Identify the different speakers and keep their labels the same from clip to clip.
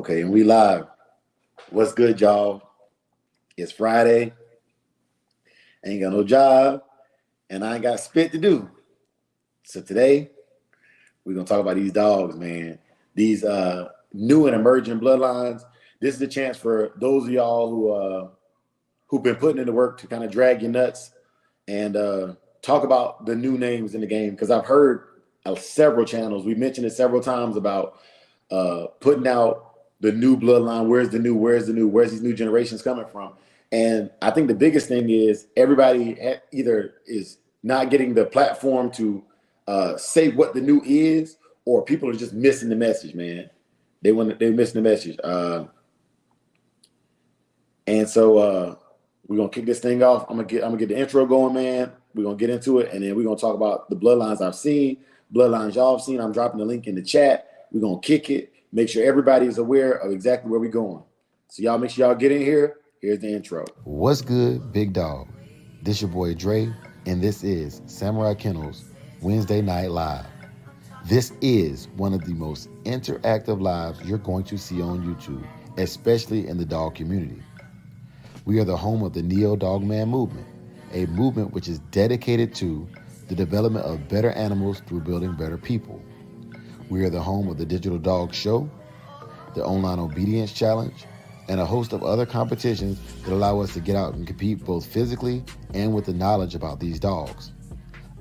Speaker 1: Okay, and we live. What's good, y'all? It's Friday. Ain't got no job, and I ain't got spit to do. So today, we're gonna talk about these dogs, man. These new and emerging bloodlines. This is a chance for those of y'all who've been putting in the work to kind of drag your nuts and talk about the new names in the game. Because I've heard several channels. We mentioned it several times about putting out the new bloodline. Where's the new? Where's these new generations coming from? And I think the biggest thing is everybody either is not getting the platform to say what the new is, or people are just missing the message, man. They're missing the message. And so we're gonna kick this thing off. I'm gonna get the intro going, man. We're gonna get into it, and then we're gonna talk about the bloodlines I've seen, bloodlines y'all have seen. I'm dropping the link in the chat. We're gonna kick it. Make sure everybody is aware of exactly where we're going. So y'all make sure y'all get in here. Here's the intro.
Speaker 2: What's good, big dog? This your boy Dre, and this is Sir Kennels Wednesday Night Live. This is one of the most interactive lives you're going to see on YouTube, especially in the dog community. We are the home of the Neo Dogman movement, a movement which is dedicated to the development of better animals through building better people. We are the home of the Digital Dog Show, the Online Obedience Challenge, and a host of other competitions that allow us to get out and compete both physically and with the knowledge about these dogs.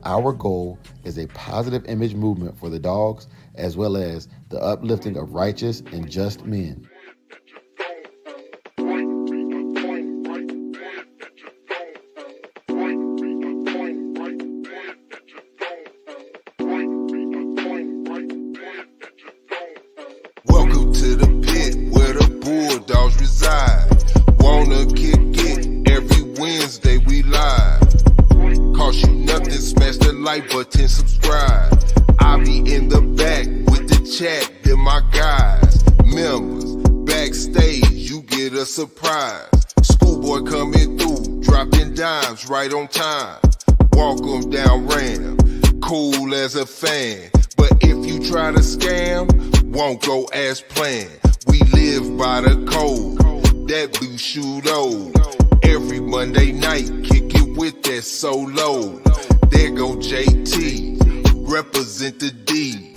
Speaker 2: Our goal is a positive image movement for the dogs, as well as the uplifting of righteous and just men.
Speaker 3: Welcome to the pit where the bulldogs reside. Wanna kick it every Wednesday we live. Cost you nothing, smash the like button, subscribe. I be in the back with the chat, they're my guys. Members, backstage, you get a surprise. Schoolboy coming through, dropping dimes right on time. Walk 'em down Ram, cool as a fan. But if you try to scam, won't go as planned. We live by the code, that blue shoot old. Every Monday night, kick it with that solo. There go JT, represent the D.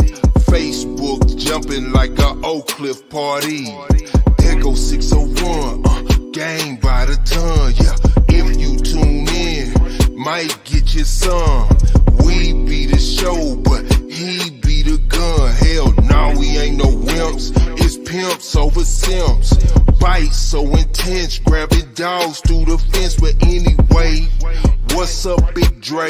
Speaker 3: Facebook jumping like a Oak Cliff party. There go 601, gang by the ton, yeah. If you tune in, might get you some. We be the show, but he be the gun. Hell no, we ain't no wimps. It's pimps over simps. Bites so intense, grabbing dogs through the fence. But anyway, what's up, Big Dre?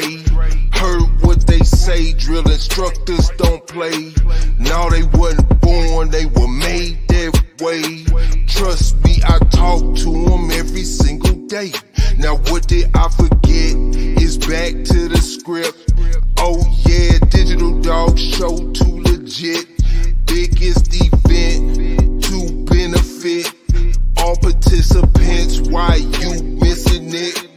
Speaker 3: Heard what they say, drill instructors don't play. No, they wasn't born, they were made that way. Trust me, I talk to them every single day. Now what did I forget? It's back to the script. Oh yeah, Digital Dog Show too legit. Biggest event to benefit all participants. Why you missing it?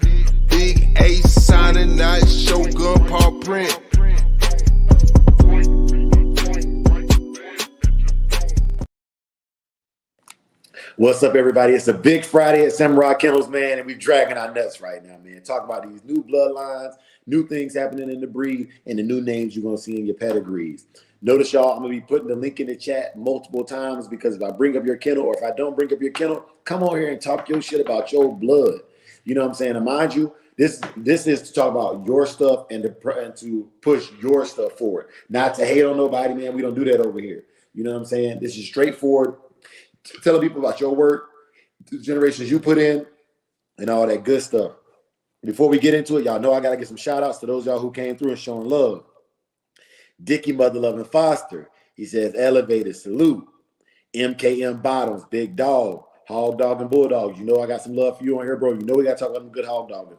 Speaker 3: Big A signing, not Shogun paw print.
Speaker 1: What's up, everybody? It's a big Friday at Sir Kennels, man, and we're dragging our nuts right now, man. Talk about these new bloodlines, new things happening in the breed, and the new names you're going to see in your pedigrees. Notice, y'all, I'm going to be putting the link in the chat multiple times, because if I bring up your kennel or if I don't bring up your kennel, come on here and talk your shit about your blood. You know what I'm saying? And mind you, this is to talk about your stuff and to push your stuff forward, not to hate on nobody, man. We don't do that over here. You know what I'm saying? This is straightforward, telling people about your work, the generations you put in, and all that good stuff. Before we get into it, y'all know I got to get some shout outs to those y'all who came through and showing love. Dickie Mother Loving Foster, he says, elevated salute. MKM Bottoms, Big Dog, Hog Dog and Bulldogs. You know I got some love for you on here, bro. You know we got to talk about some good hog dogging.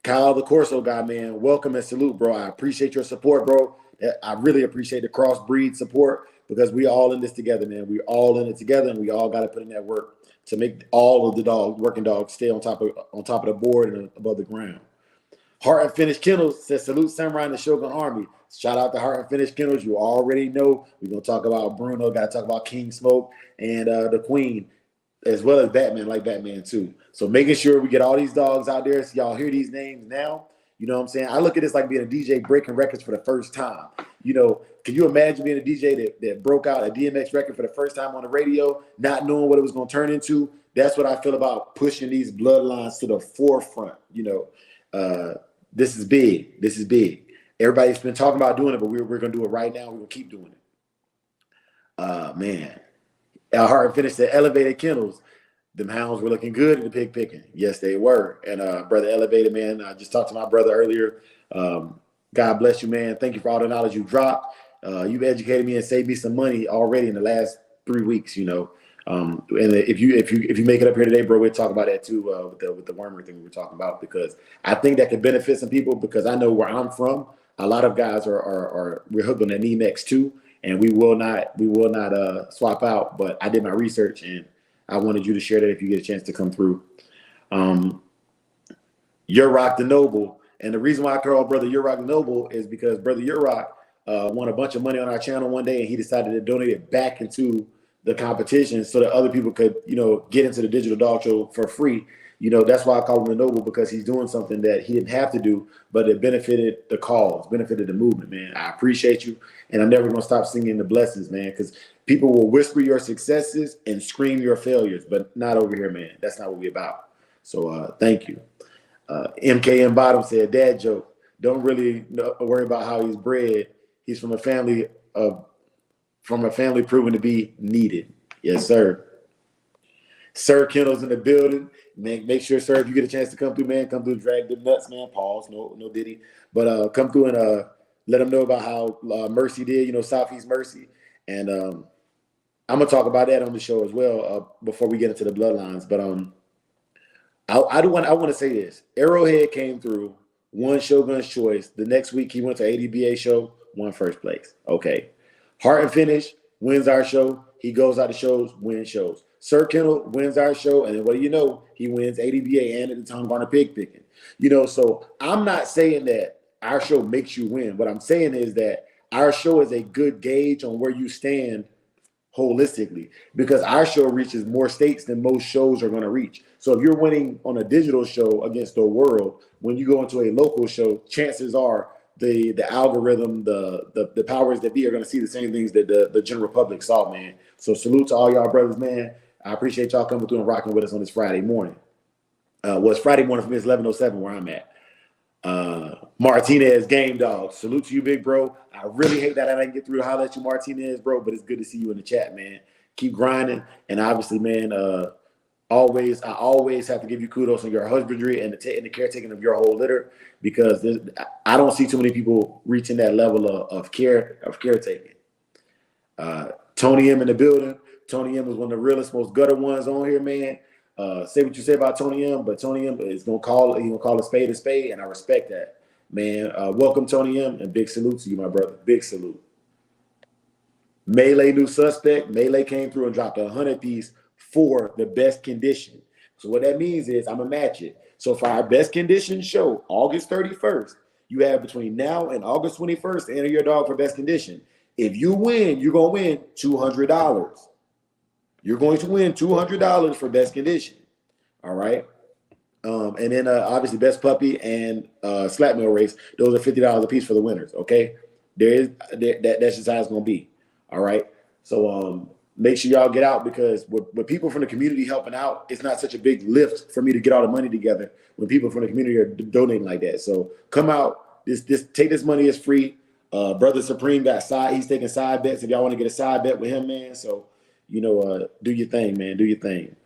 Speaker 1: Kyle the Corso guy, man, welcome and salute, bro. I appreciate your support, bro. I really appreciate the crossbreed support, because we all in this together, man. We all in it together, and we all got to put in that work to make all of the working dogs stay on top of the board and above the ground. Heart and Finish Kennels says, salute Samurai and the Shogun Army. Shout out to Heart and Finish Kennels. You already know we're going to talk about Bruno, got to talk about King Smoke and the Queen, as well as Batman, like Batman too. So making sure we get all these dogs out there so y'all hear these names now. You know what I'm saying? I look at this like being a DJ breaking records for the first time. You know, can you imagine being a DJ that broke out a DMX record for the first time on the radio, not knowing what it was going to turn into? That's what I feel about pushing these bloodlines to the forefront. You know, this is big. This is big. Everybody's been talking about doing it, but we're going to do it right now. We're going to keep doing it. Man. Our Heart finished the Elevated Kennels. Them hounds were looking good in the pig picking. Yes, they were. And brother Elevated, man, I just talked to my brother earlier. God bless you, man. Thank you for all the knowledge you dropped. You've educated me and saved me some money already in the last 3 weeks, you know. And if you make it up here today, bro, we'll talk about that too with the wormer thing we were talking about, because I think that could benefit some people, because I know where I'm from, a lot of guys we're hooked on that Nemex too, and we will not swap out. But I did my research and I wanted you to share that if you get a chance to come through. Urok the Noble, and the reason why I call brother Urok the Noble is because brother Urok won a bunch of money on our channel one day, and he decided to donate it back into the competition so that other people could, you know, get into the digital dog show for free. You know, that's why I call him the Noble, because he's doing something that he didn't have to do, but it benefited the cause, benefited the movement, man. I appreciate you, and I'm never going to stop singing the blessings, man, because people will whisper your successes and scream your failures, but not over here, man. That's not what we're about. So thank you. MKM Bottom said, dad joke. Don't really worry about how he's bred. He's from a family proven to be needed. Yes, sir. Sir Kennels in the building. Make sure, sir, if you get a chance to come through, man, come through and drag them nuts, man. Pause. No Diddy. But come through and let them know about how Mercy did, you know, Southeast Mercy. And I'm going to talk about that on the show as well before we get into the bloodlines. But I want to say this. Arrowhead came through, won Shogun's Choice. The next week he went to ADBA show, won first place. Okay. Heart and Finish wins our show. He goes out to shows, wins shows. Sir Kennel wins our show, and then what do you know? He wins ADBA and at the Tom Garner pig picking. You know, so I'm not saying that our show makes you win. What I'm saying is that our show is a good gauge on where you stand holistically, because our show reaches more states than most shows are going to reach. So if you're winning on a digital show against the world, when you go into a local show, chances are the algorithm, the powers that be are going to see the same things that the general public saw, man. So salute to all y'all brothers, man. I appreciate y'all coming through and rocking with us on this Friday morning. It's Friday morning for me. It's 11:07 where I'm at. Martinez Game Dog. Salute to you, big bro. I really hate that I didn't get through to holler at you, Martinez, bro, but it's good to see you in the chat, man. Keep grinding. And obviously, man, I always have to give you kudos on your husbandry and the caretaking of your whole litter, because I don't see too many people reaching that level of caretaking. Tony M in the building. Tony M is one of the realest, most gutter ones on here, man. Say what you say about Tony M, but Tony M is gonna call a spade, and I respect that, man. Welcome, Tony M, and big salute to you, my brother. Big salute. Melee new suspect. Melee came through and dropped a 100 piece for the best condition. So what that means is I'm gonna match it. So for our best condition show, August 31st, you have between now and August 21st to enter your dog for best condition. If you win, you're gonna win $200. You're going to win $200 for best condition. All right. And then obviously best puppy and slap meal race. Those are $50 a piece for the winners. Okay. That's just how it's going to be. All right. So make sure y'all get out, because with people from the community helping out, it's not such a big lift for me to get all the money together when people from the community are donating like that. So come out. Take this money. It's free. Brother Supreme he's taking side bets if y'all want to get a side bet with him, man. So, you know, do your thing, man. Do your thing.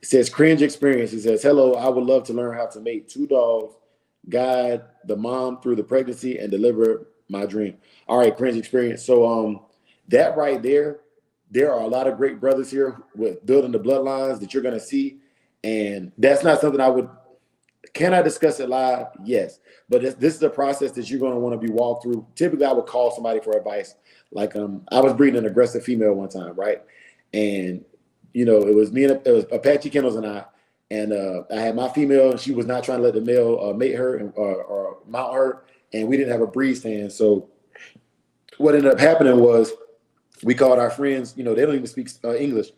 Speaker 1: It says cringe experience. It says, hello, I would love to learn how to make 2 dogs, guide the mom through the pregnancy, and deliver my dream. All right, cringe experience. So that right there are a lot of great brothers here with building the bloodlines that you're going to see. And that's not something can I discuss it live? Yes. But this is a process that you're going to want to be walked through. Typically, I would call somebody for advice. Like I was breeding an aggressive female one time, right? And, you know, it was me and it was Apache Kennels and I. and I had my female, and she was not trying to let the male mate her or mount her, and we didn't have a breed stand. So what ended up happening was we called our friends. You know, they don't even speak English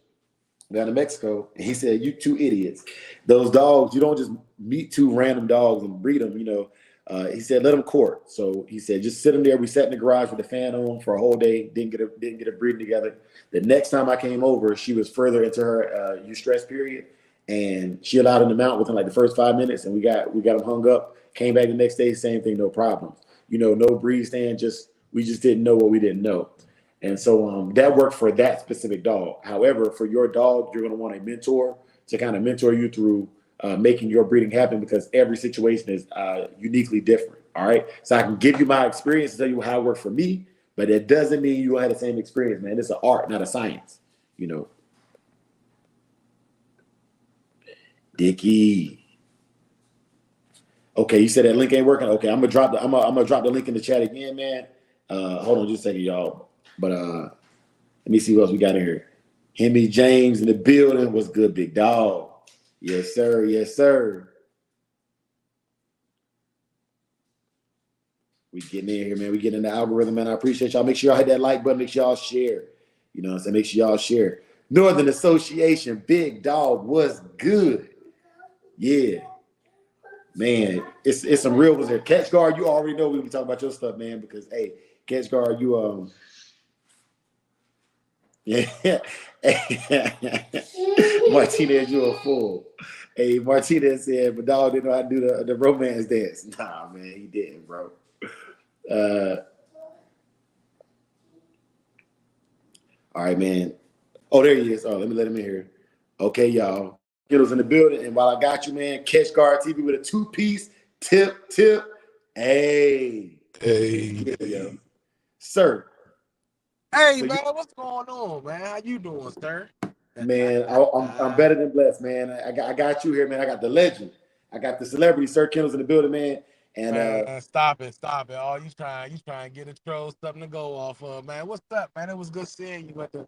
Speaker 1: down in Mexico, and he said, "You two idiots! Those dogs, you don't just meet two random dogs and breed them. You know." He said, "Let them court." So he said, "Just sit them there." We sat in the garage with the fan on for a whole day. Didn't get a breeding together. The next time I came over, she was further into her eustress period, and she allowed him to mount within like the first 5 minutes, and we got him hung up. Came back the next day, same thing, no problems. You know, no breed stand. We just didn't know what we didn't know. And so that worked for that specific dog. However, for your dog, you're going to want a mentor to kind of mentor you through making your breeding happen, because every situation is uniquely different. All right. So I can give you my experience and tell you how it worked for me, but it doesn't mean you will have the same experience, man. It's an art, not a science, you know. Dickie. Okay, you said that link ain't working. Okay, I'm gonna drop the link in the chat again, man. Hold on just a second, y'all. But let me see what else we got in here. Hemi James in the building. What's good, big dog? Yes, sir. Yes, sir. We getting in here, man. We getting in the algorithm, man. I appreciate y'all. Make sure y'all hit that like button. Make sure y'all share. You know what I'm saying? Make sure y'all share. Northern Association, big dog, was good. Yeah. Man, it's some real ones there. Catch guard, you already know we be talking about your stuff, man, because hey, catch guard, you yeah. Martinez, you a fool. Hey, Martinez said, but dog didn't know how to do the romance dance. Nah, man, he didn't, bro. All right, man. Oh, there he is. Oh, let me let him in here. Okay, y'all. Kennels in the building. And while I got you, man, Catch Guard TV with a 2-piece tip. Hey.
Speaker 4: Hey.
Speaker 1: Yeah, sir.
Speaker 4: Hey,
Speaker 1: So
Speaker 4: man, what's going on, man? How you doing, sir?
Speaker 1: man, I'm better than blessed, man. I got you here, man. I got the legend. I got the celebrity, Sir Kennels in the building, man. And
Speaker 4: man, stop it. Oh, you trying to get a troll something to go off of, man. What's up, man? It was good seeing you at the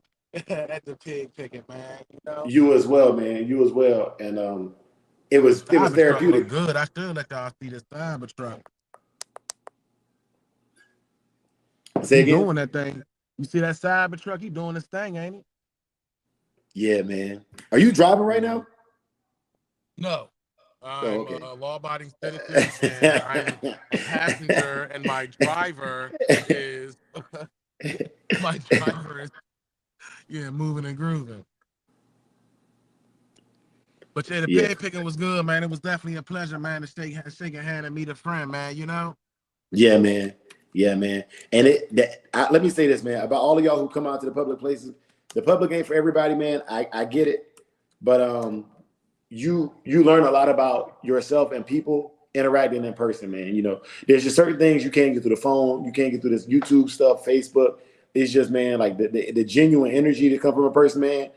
Speaker 4: at the pig picking, man. You know?
Speaker 1: you as well, man. You as well. And it was
Speaker 4: Cybertruck
Speaker 1: therapeutic.
Speaker 4: look good. I should let y'all see this Cybertruck.
Speaker 1: Say
Speaker 4: He
Speaker 1: again?
Speaker 4: doing that thing. You see that Cybertruck? He doing this thing, ain't he?
Speaker 1: Yeah, man. Are you driving right now?
Speaker 4: No. I'm
Speaker 1: okay.
Speaker 4: a law-abiding citizen, and I'm a passenger, and my driver is moving and grooving. But yeah, the pig picking was good, man. It was definitely a pleasure, man, to shake a hand and meet a friend, man. You know?
Speaker 1: Yeah, man. Yeah, man. And let me say this, man, about all of y'all who come out to the public places. The public ain't for everybody, man. I get it, but you learn a lot about yourself and people interacting in person, man. You know, there's just certain things you can't get through the phone, you can't get through this YouTube stuff, Facebook. It's just, man, like the genuine energy that come from a person, man.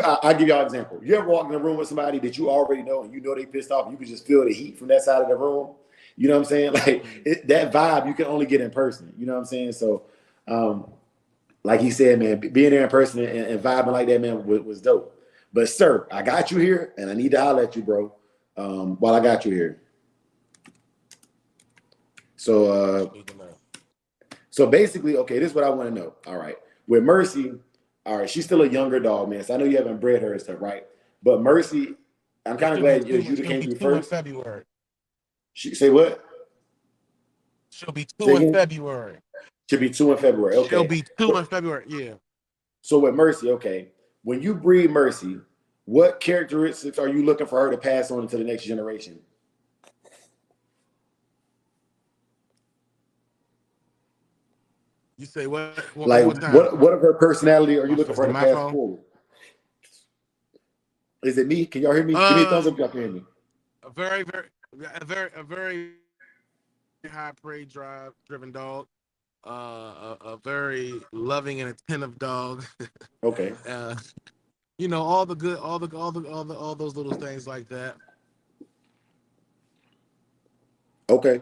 Speaker 1: I'll give y'all an example. You ever walk in a room with somebody that you already know and you know they pissed off, and you can just feel the heat from that side of the room? You know what I'm saying? Like that vibe you can only get in person. You know what I'm saying? So, like he said, man, being there in person and vibing like that, man, was dope. But sir, I got you here, and I need to holler at you, bro. While I got you here. So basically, okay, this is what I want to know. All right, with Mercy, all right, she's still a younger dog, man. So I know you haven't bred her and stuff, right? But Mercy, I'm kind of glad you came through first.
Speaker 4: In February.
Speaker 1: She say what?
Speaker 4: She'll be 2 in February.
Speaker 1: She'll be 2 in February. Okay.
Speaker 4: She'll be 2 in February. Yeah.
Speaker 1: So with Mercy, okay, when you breed Mercy, what characteristics are you looking for her to pass on to the next generation?
Speaker 4: You say what?
Speaker 1: Like what of her personality are you looking for her to pass forward? Is it me? Can y'all hear me? Give me a thumbs up if y'all can hear me.
Speaker 4: A very high prey driven dog. A very loving and attentive dog.
Speaker 1: Okay.
Speaker 4: You know, all those little things like that.
Speaker 1: Okay.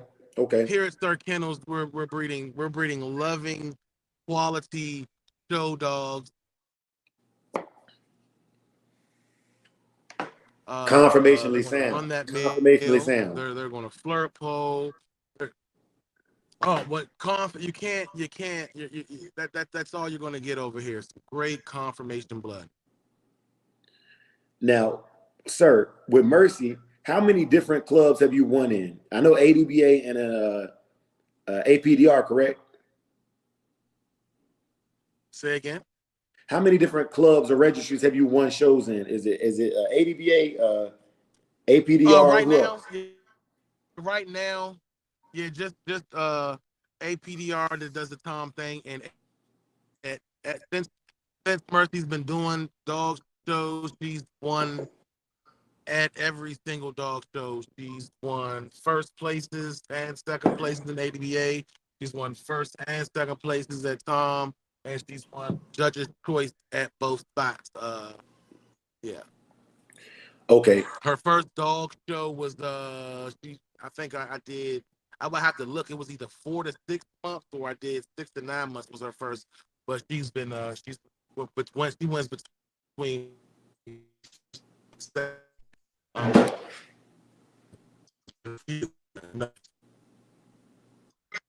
Speaker 4: Here at Sir Kennels, we're breeding loving, quality show dogs.
Speaker 1: Confirmationally
Speaker 4: They're going to
Speaker 1: sound.
Speaker 4: run that
Speaker 1: Confirmationally
Speaker 4: mill.
Speaker 1: sound.
Speaker 4: They're going to flirt pole. Oh, what you can't that's all you're going to get over here. Some great confirmation blood.
Speaker 1: Now, sir, with Mercy, how many different clubs have you won in? I know ADBA and APDR, correct?
Speaker 4: Say again.
Speaker 1: How many different clubs or registries have you won shows in? Is it ADBA, APDR, who else?
Speaker 4: Right now, yeah, just APDR that does the Tom thing, and since Mercy's been doing dog shows, she's won at every single dog show. She's won first places and second places in ADBA. She's won first and second places at Tom, and she's won judge's choice at both spots. Yeah.
Speaker 1: Okay.
Speaker 4: Her first dog show was I think I did. I would have to look. It was either 4 to 6 months, or I did 6 to 9 months was her first. But she's been when she wins between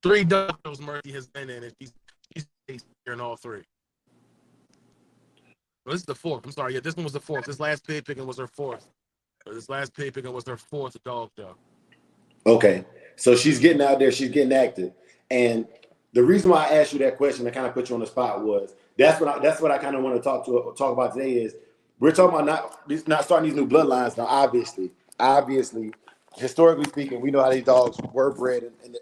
Speaker 4: three dog shows Mercy has been in, and she's here in all three. Well, this is the fourth. I'm sorry. Yeah, this one was the fourth. This last pig picking was her fourth. This last pig picking was her fourth dog show.
Speaker 1: Okay. So she's getting out there. She's getting active. And the reason why I asked you that question, I kind of put you on the spot, was that's what I kind of want to talk about today. Is we're talking about not starting these new bloodlines. Now, obviously, historically speaking, we know how these dogs were bred and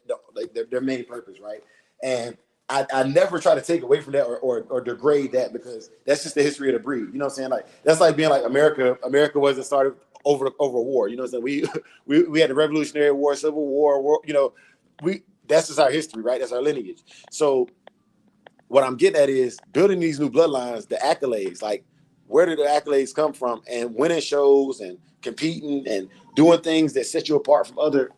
Speaker 1: their main purpose, right? And I never try to take away from that or degrade that, because that's just the history of the breed. You know what I'm saying? Like, that's like being like America wasn't started over war. You know what I'm saying? We had the Revolutionary War, Civil War, you know, that's just our history, right? That's our lineage. So what I'm getting at is building these new bloodlines, the accolades, like, where did the accolades come from? And winning shows and competing and doing things that set you apart from other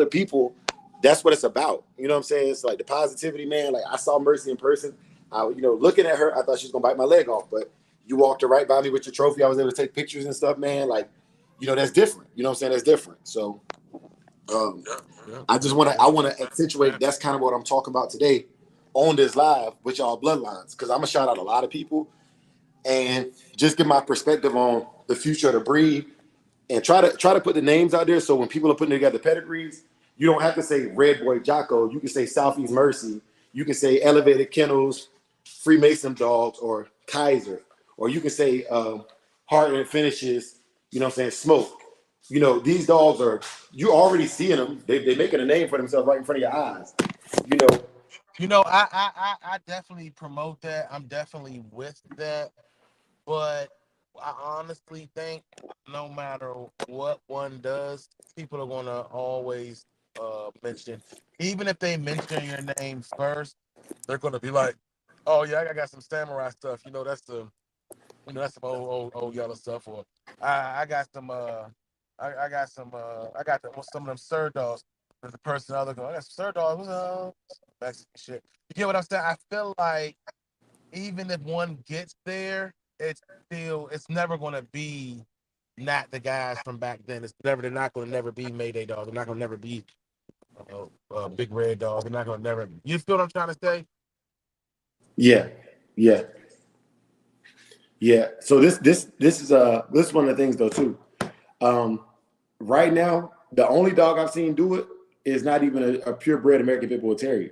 Speaker 1: people. That's what it's about. You know what I'm saying? It's like the positivity, man. Like, I saw Mercy in person. Looking at her, I thought she was gonna bite my leg off, but you walked her right by me with your trophy. I was able to take pictures and stuff, man. Like, that's different. You know what I'm saying? That's different. So I want to accentuate. That's kind of what I'm talking about today on this live with y'all bloodlines, because I'm gonna shout out a lot of people and just give my perspective on the future of the breed, and try to put the names out there, so when people are putting together pedigrees, you don't have to say Red Boy Jocko. You can say Southeast Mercy. You can say Elevated Kennels, Freemason Dogs, or Kaiser, or you can say Heart and Finishes. You know what I'm saying? Smoke. These dogs you already seeing them. They're making a name for themselves right in front of your eyes.
Speaker 4: I definitely promote that. I'm definitely with that. But I honestly think no matter what one does, people are going to always mention, even if they mention your name first, they're going to be like, oh, yeah, I got some samurai stuff. That's some old yellow stuff. Or I got some, I got some of them Sir dogs. The person other going, I got some Sir dogs. Mexican shit. You get what I'm saying? I feel like even if one gets there, it's never going to be not the guys from back then. They're not going to never be Mayday dogs. They're not going to never be Big Red dogs. They're not going to never. You feel what I'm trying to say?
Speaker 1: Yeah. So this is one of the things though too. Right now, the only dog I've seen do it is not even a purebred American Pit Bull Terrier.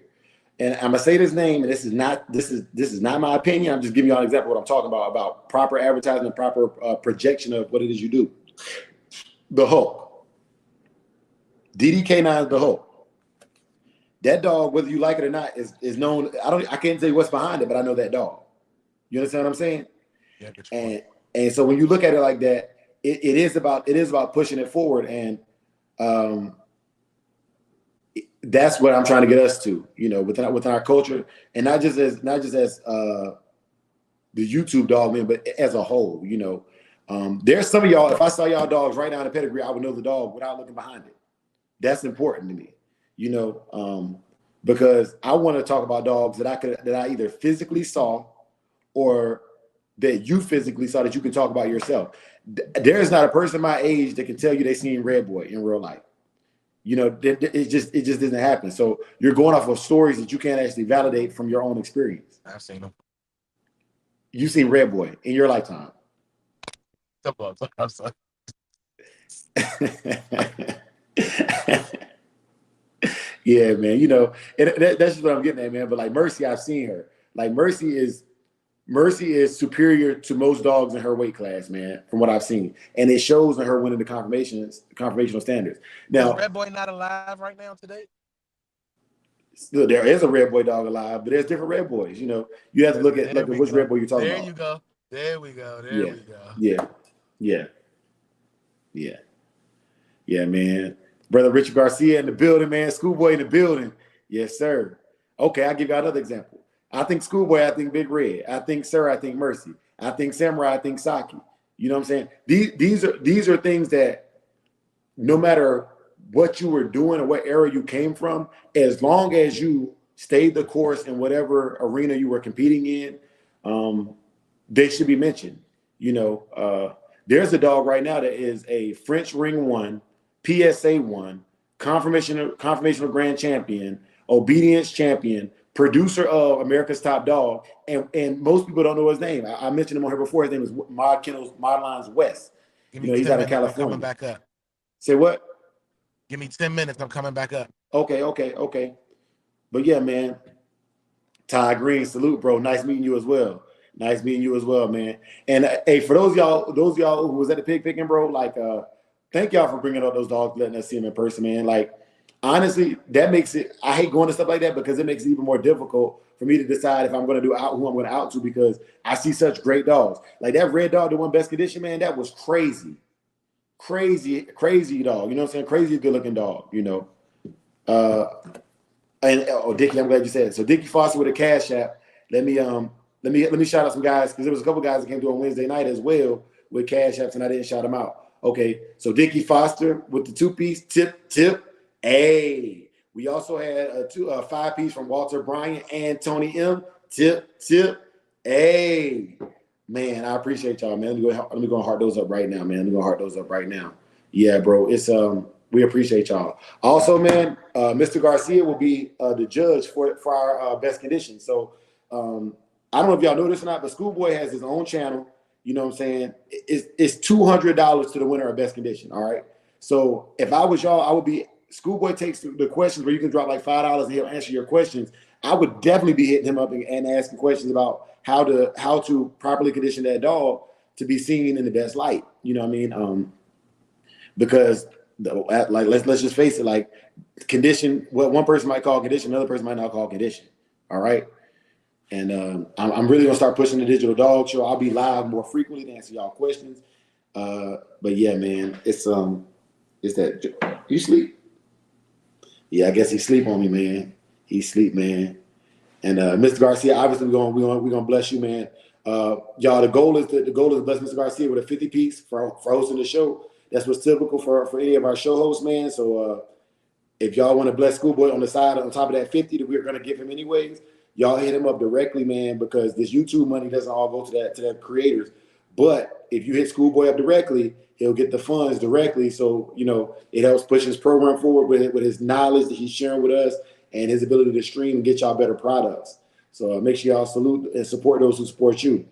Speaker 1: And I'm gonna say this name, and this is not my opinion. I'm just giving y'all an example of what I'm talking about proper advertising, proper projection of what it is you do. The Hulk, DDK9 is the Hulk. That dog, whether you like it or not, is known. I can't tell you what's behind it, but I know that dog. You understand what I'm saying? Yeah. And so when you look at it like that, it is about pushing it forward, and that's what I'm trying to get us to, within our culture, and not just as the YouTube dog man, but as a whole. There's some of y'all. If I saw y'all dogs right now in the pedigree, I would know the dog without looking behind it. That's important to me, because I want to talk about dogs that I either physically saw or that you physically saw that you can talk about yourself. There's not a person my age that can tell you they seen Red Boy in real life. You know, it just doesn't happen. So you're going off of stories that you can't actually validate from your own experience.
Speaker 4: I've seen them.
Speaker 1: You seen Red Boy in your lifetime.
Speaker 4: I'm sorry.
Speaker 1: Yeah, man. You know, and that's just what I'm getting at, man. But like Mercy, I've seen her. Like Mercy is superior to most dogs in her weight class, man, from what I've seen. And it shows in her winning the confirmational standards. Now,
Speaker 4: is Red Boy not alive right now today?
Speaker 1: Still, there is a Red Boy dog alive, but there's different Red Boys. You know, you have to look at which Red Boy you're talking about.
Speaker 4: There you go. There we go. There we go.
Speaker 1: Yeah, man. Brother Richard Garcia in the building, man. Schoolboy in the building. Yes, sir. Okay, I'll give you another example. I think Schoolboy, I think Big Red. I think Sir, I think Mercy. I think Samurai, I think Saki. You know what I'm saying? These are things that no matter what you were doing or what era you came from, as long as you stayed the course in whatever arena you were competing in, they should be mentioned. You know, there's a dog right now that is a French Ring 1, PSA 1, confirmational grand champion, obedience champion, producer of America's Top Dog, and most people don't know his name. I mentioned him on here before. His name is Mod Kennels, Modlines West. You know, he's out of California.
Speaker 4: I'm coming back up.
Speaker 1: Say what?
Speaker 4: Give me 10 minutes. I'm coming back up.
Speaker 1: Okay. But yeah, man. Ty Green, salute, bro. Nice meeting you as well. Nice meeting you as well, man. And hey, for those y'all who was at the pig picking, bro, like, thank y'all for bringing up those dogs, letting us see them in person, man. Like, honestly, that makes it. I hate going to stuff like that because it makes it even more difficult for me to decide if I'm going to do who I'm going to out to, because I see such great dogs. Like that red dog that won best condition, man. That was crazy dog. You know what I'm saying? Crazy good looking dog. You know. And Dickie, I'm glad you said it. So Dickie Foster with a Cash App. Let me shout out some guys, because there was a couple guys that came through on Wednesday night as well with Cash Apps, and I didn't shout them out. Okay, so Dickie Foster with the 2-piece tip. Hey, we also had a 5-piece from Walter Bryant and Tony M. Tip. Hey, man, I appreciate y'all, man. Let me go heart those up right now, man. Yeah, bro, it's we appreciate y'all. Also, man, Mr. Garcia will be the judge for our best condition. So I don't know if y'all know this or not, but Schoolboy has his own channel. You know what I'm saying? It's $200 to the winner of best condition. All right. So if I was y'all, I would be. Schoolboy takes the questions where you can drop like $5 and he'll answer your questions. I would definitely be hitting him up and asking questions about how to properly condition that dog to be seen in the best light. You know what I mean? Because like let's just face it, like condition, what one person might call condition, another person might not call condition. All right. And I'm really gonna start pushing the digital dog show. I'll be live more frequently to answer y'all questions. But yeah, man, it's that you sleep? Yeah, I guess he sleep on me, man. He sleep, man. And Mr. Garcia, obviously we're gonna bless you, man. Y'all, the goal is to bless Mr. Garcia with a 50-piece for hosting the show. That's what's typical for any of our show hosts, man. So if y'all want to bless Schoolboy on the side, on top of that 50 that we're gonna give him anyways, y'all hit him up directly, man, because this YouTube money doesn't all go to the creators. But if you hit Schoolboy up directly, he'll get the funds directly. So, you know, it helps push his program forward with his knowledge that he's sharing with us and his ability to stream and get y'all better products. So make sure y'all salute and support those who support you.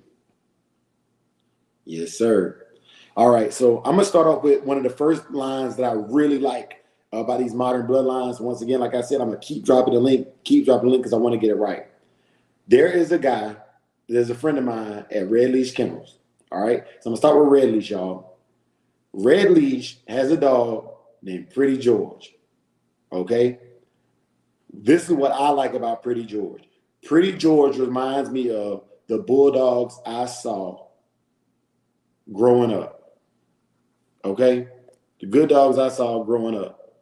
Speaker 1: Yes, sir. All right. So I'm going to start off with one of the first lines that I really like about these modern bloodlines. Once again, like I said, I'm going to keep dropping the link because I want to get it right. There's a friend of mine at Red Leash Kennels. All right. So I'm going to start with Red Leash, y'all. Red Leash has a dog named Pretty George. Okay. This is what I like about Pretty George. Pretty George reminds me of the bulldogs I saw growing up. Okay. The good dogs I saw growing up.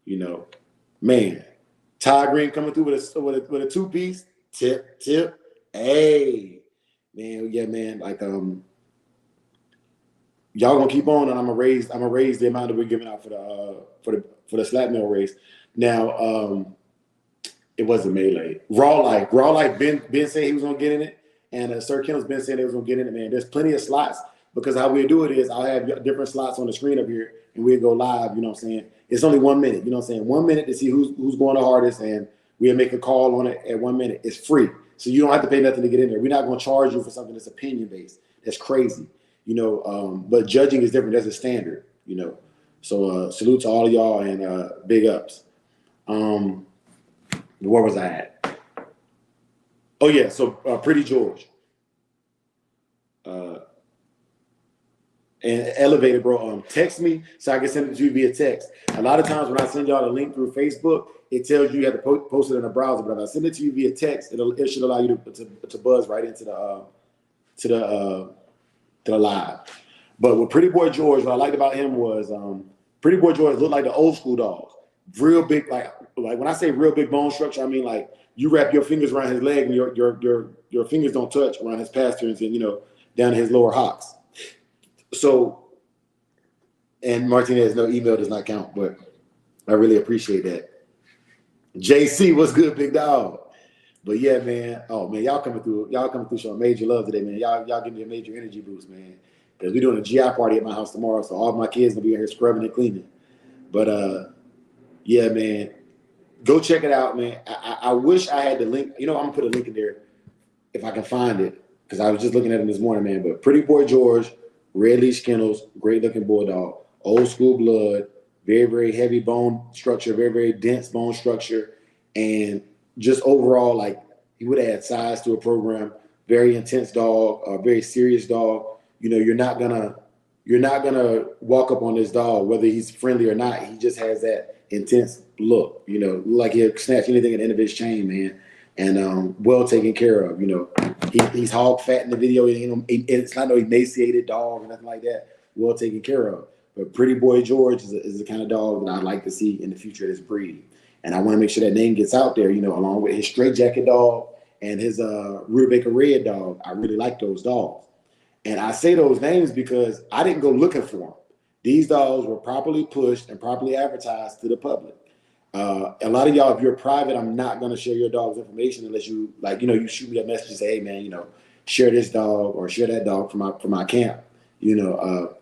Speaker 1: You know, man, Ty Green coming through with a 2-piece tip. Hey, man, yeah, man. Like y'all gonna keep on, and I'm gonna raise the amount that we're giving out for the slap mill race. Now, it wasn't melee. Raw Life. Ben said he was gonna get in it, and Sir Kennels Ben said they was gonna get in it. Man, there's plenty of slots, because how we'll do it is I'll have different slots on the screen up here, and we'll go live. You know what I'm saying? It's only 1 minute. You know what I'm saying? 1 minute to see who's going the hardest, and we'll make a call on it at 1 minute. It's free, so you don't have to pay nothing to get in there. We're not going to charge you for something that's opinion based. That's crazy, you know. But judging is different. That's a standard, you know. So salute to all of y'all and big ups. Where was I at? Oh yeah, so Pretty George. And Elevated, bro. Text me so I can send it to you via text. A lot of times when I send y'all the link through Facebook, it tells you have to post it in a browser. But if I send it to you via text, it should allow you to buzz right into the live. But with Pretty Boy George, what I liked about him was Pretty Boy George looked like the old school dogs. Real big, like when I say real big bone structure, I mean like you wrap your fingers around his leg and your fingers don't touch around his pasterns and, you know, down to his lower hocks. So, and Martinez, no, email does not count, but I really appreciate that. JC, what's good, big dog? But yeah, man. Oh man, y'all coming through showing major love today, man. Y'all giving me a major energy boost, man. Because we're doing a GI party at my house tomorrow, so all my kids gonna be in here scrubbing and cleaning. But yeah, man. Go check it out, man. I wish I had the link. You know, I'm gonna put a link in there if I can find it, because I was just looking at it this morning, man. But Pretty Boy George, red leash kennels, great looking bulldog, old school blood, very, very heavy bone structure, very, very dense bone structure, and just overall, like, he would add size to a program. Very intense dog, a very serious dog. You know, you're not gonna walk up on this dog whether he's friendly or not. He just has that intense look. You know, like he'll snatch anything at the end of his chain, man. And well taken care of. You know, he's hog fat in the video. You know, it's not no emaciated dog or nothing like that. Well taken care of. But Pretty Boy George is the kind of dog that I'd like to see in the future of this breed. And I want to make sure that name gets out there, you know, along with his straight jacket dog and his Rutabaga Red dog. I really like those dogs. And I say those names because I didn't go looking for them. These dogs were properly pushed and properly advertised to the public. A lot of y'all, if you're private, I'm not going to share your dog's information unless you, like, you know, you shoot me a message and say, hey, man, you know, share this dog or share that dog for my camp. You know,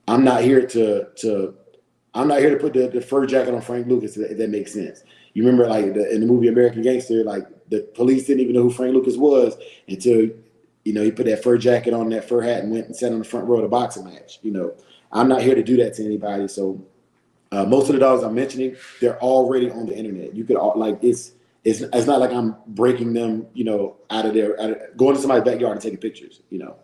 Speaker 1: I'm not here to put the fur jacket on Frank Lucas, if that makes sense. You remember, like, in the movie American Gangster, like, the police didn't even know who Frank Lucas was until, you know, he put that fur jacket on, that fur hat, and went and sat on the front row of the boxing match. You know, I'm not here to do that to anybody. So most of the dogs I'm mentioning, they're already on the internet. You could, like, it's not like I'm breaking them, you know, out of going to somebody's backyard and taking pictures, you know.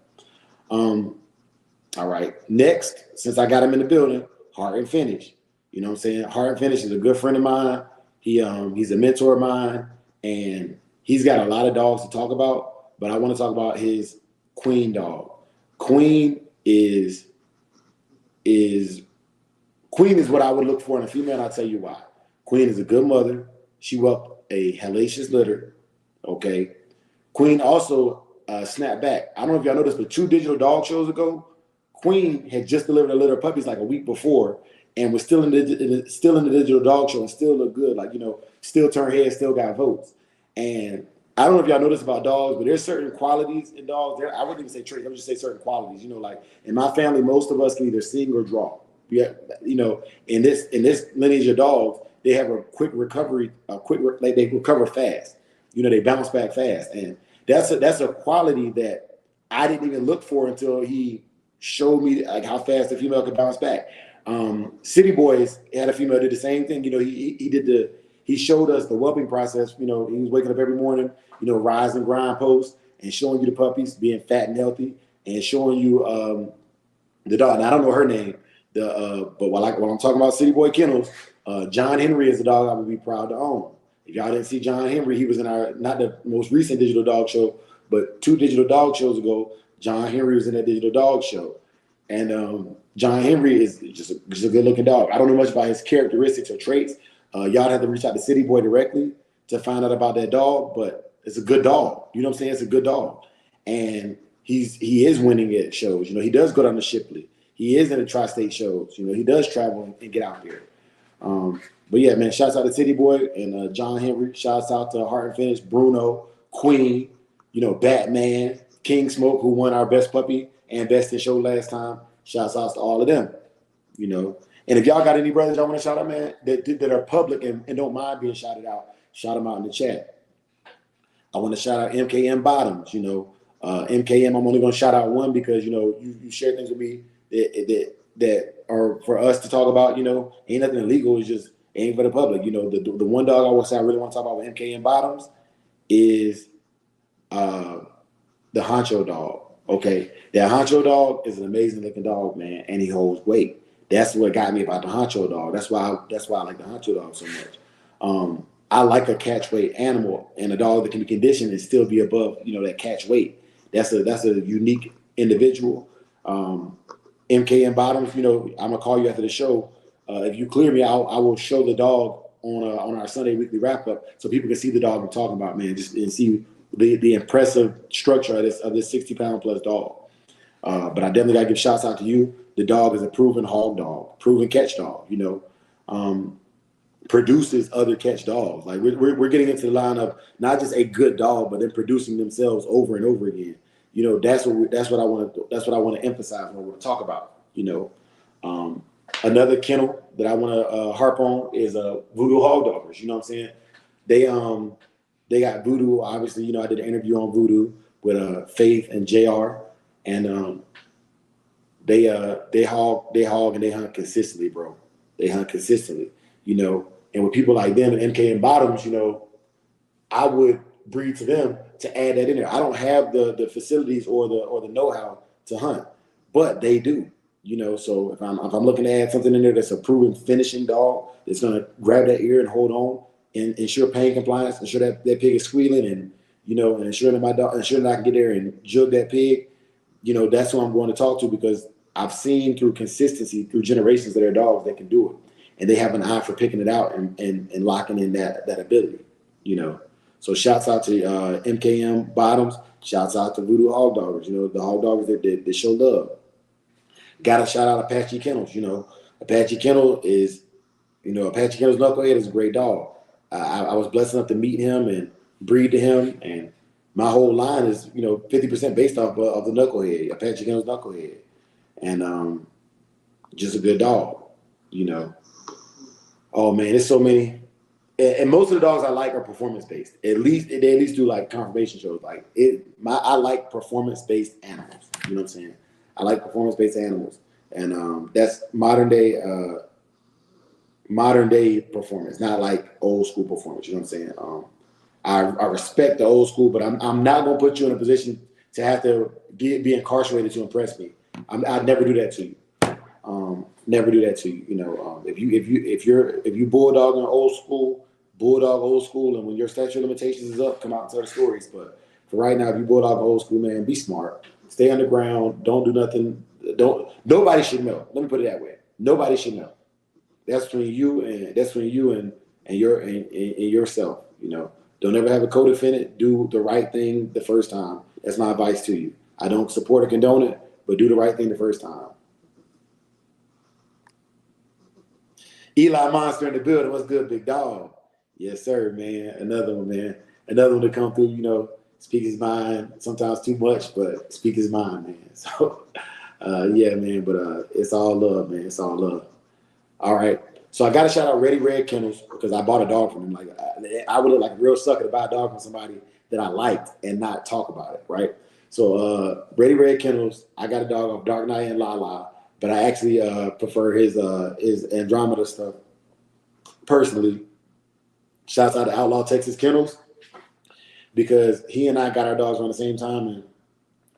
Speaker 1: All right. Next, since I got him in the building, Heart and Finish. You know what I'm saying? Heart and Finish is a good friend of mine. He's a mentor of mine, and he's got a lot of dogs to talk about, but I want to talk about his Queen dog. Queen is what I would look for in a female, and I'll tell you why. Queen is a good mother. She whelped a hellacious litter. Okay. Queen also snapped back. I don't know if y'all noticed, but 2 digital dog shows ago, Queen had just delivered a litter of puppies like a week before and was still in the digital dog show and still looked good. Like, you know, still turned heads, still got votes. And I don't know if y'all noticed about dogs, but there's certain qualities in dogs. I wouldn't even say traits. I would just say certain qualities. You know, like in my family, most of us can either sing or draw. Yeah, you know, in this lineage of dogs, they have a quick recovery, like they recover fast. You know, they bounce back fast, and that's a quality that I didn't even look for until he showed me like how fast the female could bounce back. City Boys had a female did the same thing. You know, he showed us the whelping process. You know, he was waking up every morning, you know, rise and grind post and showing you the puppies being fat and healthy and showing you the dog. Now I don't know her name. But while I'm talking about City Boy Kennels, John Henry is a dog I would be proud to own. If y'all didn't see John Henry, he was in our, not the most recent digital dog show, but 2 digital dog shows ago, John Henry was in that digital dog show. And John Henry is just a good looking dog. I don't know much about his characteristics or traits. Y'all have to reach out to City Boy directly to find out about that dog, but it's a good dog. You know what I'm saying? It's a good dog. And he is winning at shows. You know, he does go down to Shipley. He is in the tri-state shows. You know, he does travel and get out there. But yeah, man, shouts out to City Boy and John Henry. Shouts out to Heart and Finish, Bruno, Queen, you know, Batman, King Smoke, who won our best puppy and Best in Show last time. Shouts out to all of them, you know. And if y'all got any brothers y'all want to shout out, man, that are public and don't mind being shouted out, shout them out in the chat. I want to shout out MKM Bottoms, you know. MKM, I'm only going to shout out one because, you know, you share things with me that are for us to talk about, you know. Ain't nothing illegal. It's just ain't for the public. You know, the one dog I will say I really want to talk about with MKM Bottoms is the Honcho dog. Okay, that Honcho dog is an amazing looking dog, man, and he holds weight. That's what got me about the Honcho dog. That's why I like the Honcho dog so much. I like a catch weight animal and a dog that can be conditioned and still be above, you know, that catch weight. That's a unique individual. MKM Bottoms, you know, I'm gonna call you after the show. If you clear me, I will show the dog on our Sunday weekly wrap up so people can see the dog I'm talking about, man, just and see the impressive structure of this 60-pound plus dog. But I definitely gotta give shouts out to you. The dog is a proven hog dog, proven catch dog, you know. Produces other catch dogs. Like we're getting into the line of not just a good dog, but then producing themselves over and over again. You know, that's what I want to emphasize when I want to talk about. You know, another kennel that I want to harp on is Voodoo Hog Doggers. You know what I'm saying? They got Voodoo. Obviously, you know, I did an interview on Voodoo with Faith and JR, and they hog and they hunt consistently, bro. They hunt consistently, you know. And with people like them and MK and Bottoms, you know, I would breed to them to add that in there. I don't have the facilities or the know-how to hunt, but they do, you know. So if I'm looking to add something in there that's a proven finishing dog that's gonna grab that ear and hold on and ensure pain compliance, ensure that pig is squealing, and you know, and ensuring that I can get there and jug that pig, you know, that's who I'm going to talk to because I've seen through consistency, through generations that are dogs that can do it. And they have an eye for picking it out and locking in that ability, you know. So shouts out to MKM Bottoms. Shouts out to Voodoo Hog Doggers, you know, the hog doggers that show love. Got to shout out Apache Kennels, you know. Apache Kennels Knucklehead is a great dog. I was blessed enough to meet him and breed to him, and my whole line is, you know, 50% based off of the Knucklehead, Apache Kennels Knucklehead. And just a good dog, you know. Oh man, there's so many, and most of the dogs I like are performance based. They at least do like confirmation shows. Like I like performance based animals. You know what I'm saying? I like performance based animals, and that's modern day performance, not like old school performance. You know what I'm saying? I respect the old school, but I'm not gonna put you in a position to have to be incarcerated to impress me. I'd never do that to you. Never do that to you. You know, if you bulldog old school, and when your statute of limitations is up, come out and tell the stories. But for right now, if you bulldog old school, man, be smart. Stay underground. Don't do nothing. Nobody should know. Let me put it that way. Nobody should know. That's between you and yourself. You know, don't ever have a co-defendant. Do the right thing the first time. That's my advice to you. I don't support or condone it, but do the right thing the first time. Eli Monster in the building. What's good, big dog? Yes, sir, man. Another one, man. Another one to come through, you know, speak his mind. Sometimes too much, but speak his mind, man. So, yeah, man. But it's all love, man. It's all love. All right. So I got to shout out Ready Red Kennels because I bought a dog from him. Like I would look like a real sucker to buy a dog from somebody that I liked and not talk about it, right? So Ready Red Kennels, I got a dog off Dark Knight and Lala. But I actually prefer his Andromeda stuff personally. Shouts out to Outlaw Texas Kennels because he and I got our dogs around the same time, and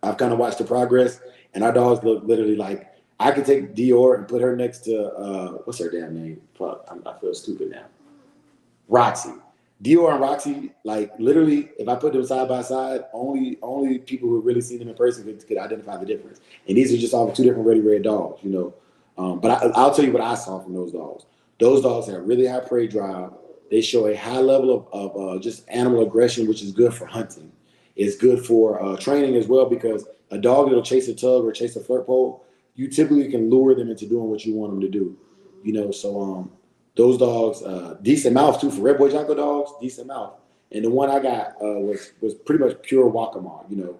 Speaker 1: I've kind of watched the progress. And our dogs look literally like I could take Dior and put her next to what's her damn name? Fuck, I feel stupid now. Roxy. Dior and Roxy, like literally, if I put them side by side, only people who have really seen them in person could identify the difference. And these are just all two different Ready Red dogs, you know. But I'll tell you what I saw from those dogs. Those dogs have really high prey drive. They show a high level of just animal aggression, which is good for hunting. It's good for training as well because a dog that'll chase a tug or chase a flirt pole, you typically can lure them into doing what you want them to do, you know. So those dogs, decent mouth too for Red Boy Jocko dogs, decent mouth. And the one I got was pretty much pure Waccamaw, you know.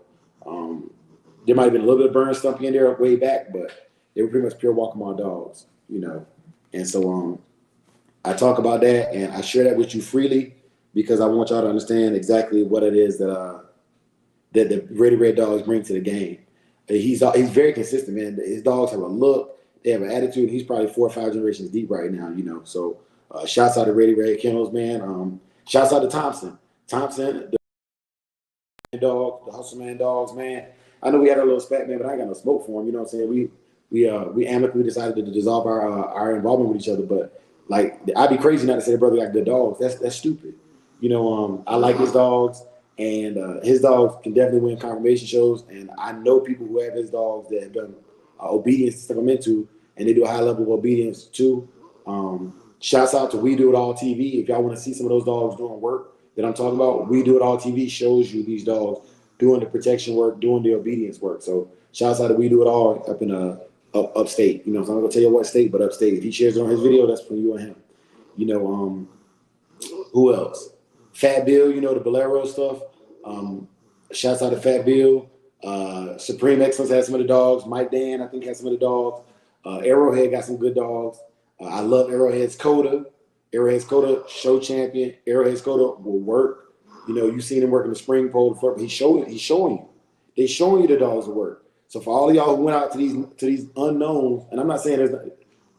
Speaker 1: There might have been a little bit of burn stumpy in there way back, but they were pretty much pure Walkmore dogs, you know. And so I talk about that and I share that with you freely because I want y'all to understand exactly what it is that that the Ready Red dogs bring to the game. He's very consistent, man. His dogs have a look, they have an attitude. He's probably 4 or 5 generations deep right now, you know. So shouts out to Ready Red Kennels, man. Shouts out to Thompson, the dog, the Hustle Man dogs, man. I know we had our little spat, man, but I ain't got no smoke for him. You know what I'm saying? We amicably decided to dissolve our involvement with each other, but like I'd be crazy not to say the brother got good dogs. That's stupid. You know, I like his dogs, and his dogs can definitely win confirmation shows. And I know people who have his dogs that have done obedience stuff I'm into, and they do a high level of obedience too. Shouts out to We Do It All TV. If y'all want to see some of those dogs doing work that I'm talking about, We Do It All TV shows you these dogs doing the protection work, doing the obedience work. So shouts out to We Do It All up in upstate. You know, so I'm not gonna tell you what state, but upstate. If he shares it on his video, that's for you and him. You know, who else? Fat Bill, you know, the Bolero stuff. Shouts out to Fat Bill. Supreme Excellence has some of the dogs. Mike Dan, I think, has some of the dogs. Arrowhead got some good dogs. I love Arrowhead's Coda. Arrowhead's Coda, show champion. Arrowhead's Coda will work. You know, you've seen him work in the spring pole. He's showing you. They're showing you the dogs will work. So for all of y'all who went out to these unknowns, and I'm not saying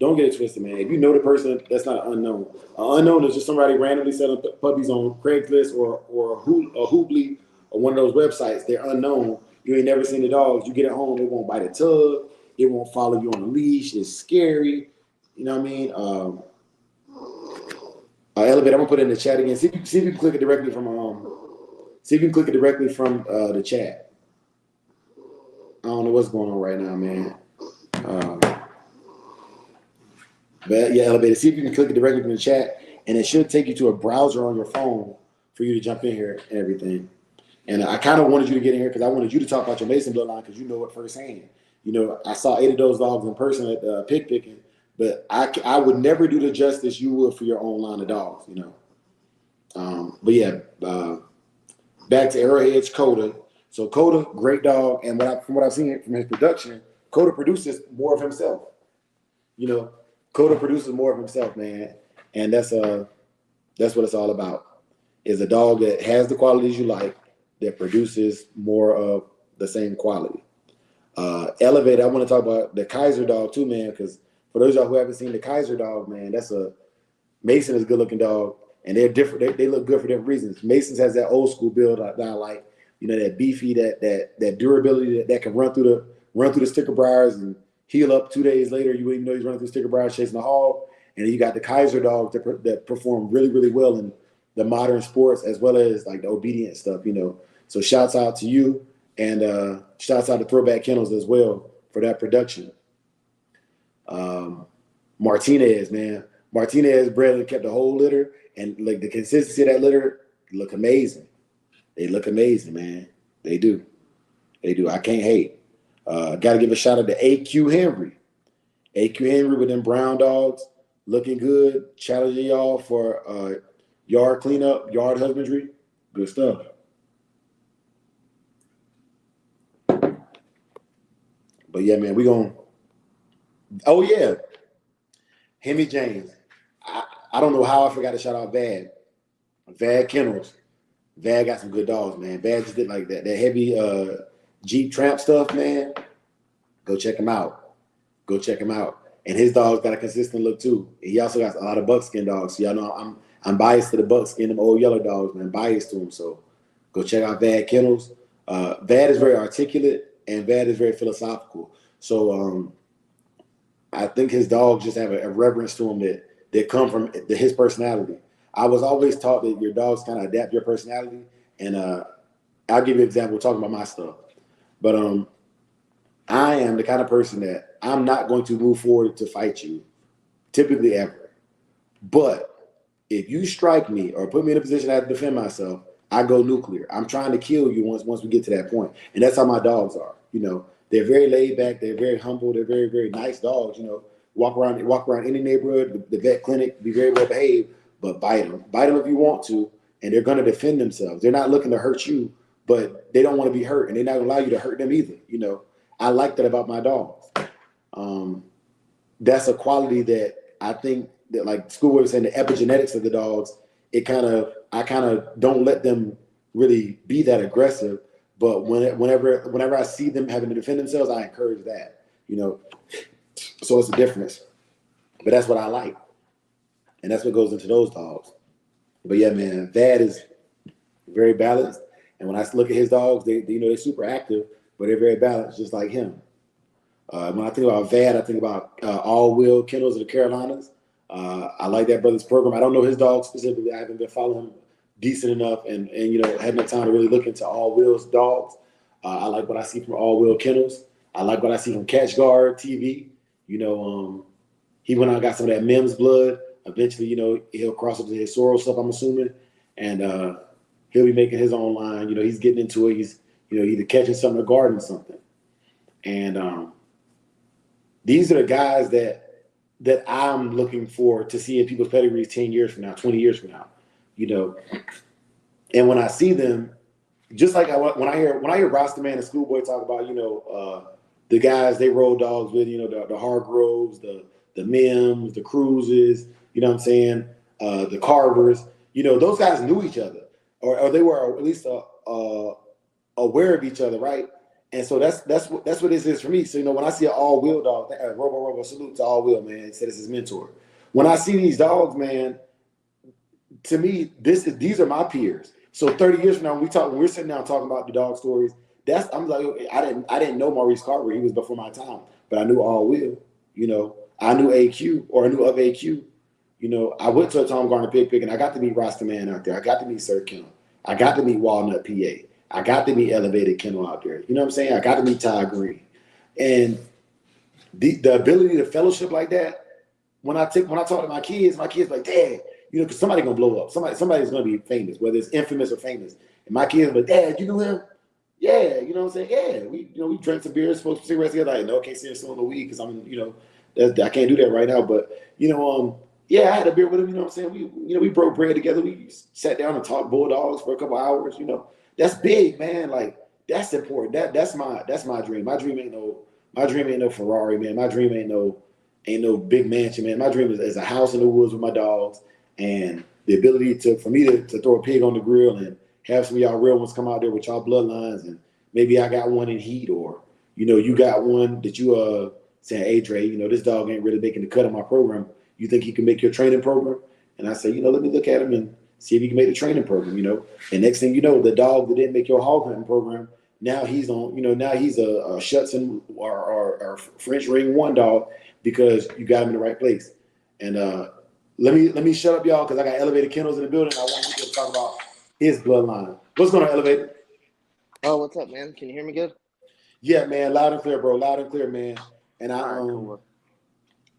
Speaker 1: don't get it twisted, man. If you know the person, that's not an unknown. An unknown is just somebody randomly selling puppies on Craigslist or Hoobly or one of those websites. They're unknown. You ain't never seen the dogs. You get it home, it won't bite a tug. It won't follow you on a leash. It's scary. You know what I mean? Elevate. I'm gonna put it in the chat again. See if you can click it directly from the chat. I don't know what's going on right now, man. But yeah, Elevator. See if you can click it directly from the chat, and it should take you to a browser on your phone for you to jump in here and everything. And I kind of wanted you to get in here because I wanted you to talk about your Mason bloodline because you know it firsthand. You know, I saw 8 of those dogs in person at pig picking, but I would never do the justice you would for your own line of dogs, you know. But yeah, back to Arrowhead's Coda. So Coda, great dog, and from what I've seen from his production, Coda produces more of himself. You know, Coda produces more of himself, man, and that's what it's all about. Is a dog that has the qualities you like, that produces more of the same quality. Elevate. I want to talk about the Kaiser dog too, man, because for those of y'all who haven't seen the Kaiser dog, man, Mason is a good looking dog, and they're different. They look good for different reasons. Mason's has that old school build that I like. You know, that beefy, that durability that can run through the sticker briars and heal up 2 days later. You wouldn't even know he's running through sticker briars chasing the hog. And then you got the Kaiser dogs that perform really, really well in the modern sports as well as like the obedient stuff, you know. So shouts out to you, and shouts out to Throwback Kennels as well for that production. Martinez, man. Martinez bred and kept the whole litter, and like the consistency of that litter look amazing. They look amazing, man. They do. I can't hate. Got to give a shout out to AQ Henry. AQ Henry with them brown dogs, looking good. Challenging y'all for yard cleanup, yard husbandry. Good stuff. But yeah, man, we going. Oh yeah, Hemi James. I don't know how I forgot to shout out Vad Kennels. Vad got some good dogs, man. Vad just did like that heavy Jeep Tramp stuff, man. Go check him out. And his dog's got a consistent look too. He also got a lot of buckskin dogs. So y'all know I'm biased to the buckskin, them old yellow dogs, man. Biased to them. So go check out Vad Kennels. Vad is very articulate and Vad is very philosophical. So I think his dogs just have a reverence to him that come from his personality. I was always taught that your dogs kind of adapt your personality, and I'll give you an example talking about my stuff. But I am the kind of person that I'm not going to move forward to fight you, typically ever. But if you strike me or put me in a position I have to defend myself, I go nuclear. I'm trying to kill you once we get to that point. And that's how my dogs are. You know, they're very laid back. They're very humble. They're very, very nice dogs. You know, walk around any neighborhood, the vet clinic, be very well behaved, but bite them. Bite them if you want to, and they're going to defend themselves. They're not looking to hurt you, but they don't want to be hurt, and they're not gonna allow you to hurt them either. You know, I like that about my dogs. That's a quality that I think that, like Schoolboy was saying, the epigenetics of the dogs. I kind of don't let them really be that aggressive. But whenever I see them having to defend themselves, I encourage that. You know, so it's a difference. But that's what I like, and that's what goes into those dogs. But yeah, man, Vad is very balanced. And when I look at his dogs, they're super active, but they're very balanced, just like him. When I think about Vad, I think about All Will Kennels of the Carolinas. I like that brother's program. I don't know his dog specifically. I haven't been following him decent enough, and had enough time to really look into All Will's dogs. I like what I see from All Will Kennels. I like what I see from Catch Guard TV. He went out and got some of that Mims blood. Eventually, he'll cross up to his Sorrel stuff, I'm assuming, and he'll be making his own line. He's getting into it. He's either catching something or guarding something, and these are the guys that I'm looking for to see in people's pedigrees 10 years from now, 20 years from now, And when I see them, just like when I hear Rastaman and Schoolboy talk about, the guys they roll dogs with, the Hargroves, the Mims, the Cruises, you know what I'm saying, the Carvers, those guys knew each other, or they were at least aware of each other, right? And so that's what this is for me. So when I see an All Will dog, Robo salute to All Will, man. He said it's his mentor. When I see these dogs, man, to me these are my peers. So 30 years from now, when we're sitting down talking about the dog stories, I'm like, I didn't know Maurice Carver. He was before my time, but I knew All Will. I knew AQ, or I knew of AQ. I went to a Tom Garner pig pick, and I got to meet Rastaman out there. I got to meet Sir Kennels. I got to meet Walnut, PA. I got to meet Elevated Kennel out there. You know what I'm saying? I got to meet Ty Green. And the ability to fellowship like that, when I talk to my kids like, Dad, because somebody's gonna blow up. Somebody's gonna be famous, whether it's infamous or famous. And my kids are like, Dad, you know him? Yeah, you know what I'm saying? Yeah. We drank some beers, smoked some cigarettes together. Like, no, I can't see him smoking the weed because I can't do that right now. But yeah, I had a beer with him, you know what I'm saying? We broke bread together. We sat down and talked Bulldogs for a couple hours, That's big, man. Like, that's important. That's my dream. My dream ain't no Ferrari, man. My dream ain't no big mansion, man. My dream is a house in the woods with my dogs, and the ability for me to throw a pig on the grill and have some of y'all real ones come out there with y'all bloodlines, and maybe I got one in heat, or you got one that you saying, hey Dre, this dog ain't really making the cut of my program. You think he can make your training program? And I say, let me look at him and see if he can make the training program, And next thing you know, the dog that didn't make your hog hunting program, now he's on, now he's a Schutzen or French Ring 1 dog because you got him in the right place. And let me shut up, y'all, because I got Elevated Kennels in the building. I want you to talk about his bloodline. What's going on, Elevated?
Speaker 5: Oh, what's up, man? Can you hear me good?
Speaker 1: Yeah, man, loud and clear, bro. Loud and clear, man. And
Speaker 5: Cool.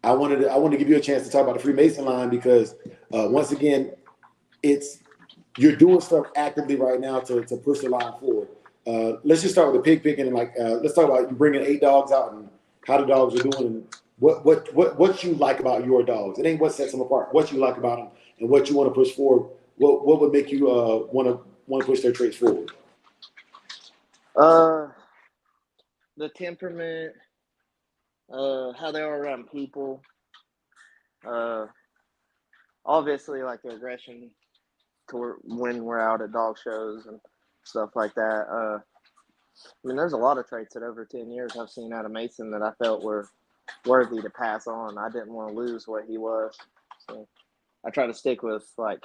Speaker 1: I wanted to give you a chance to talk about the Freemason line because once again, you're doing stuff actively right now to push the line forward. Let's just start with the pig picking and let's talk about you bringing 8 dogs out and how the dogs are doing and what you like about your dogs. It ain't what sets them apart. What you like about them and what you want to push forward. What would make you want to push their traits forward?
Speaker 5: The temperament, how they are around people, obviously like the aggression when we're out at dog shows and stuff like that. There's a lot of traits that over 10 years I've seen out of Mason that I felt were worthy to pass on. I didn't want to lose what he was. So I try to stick with like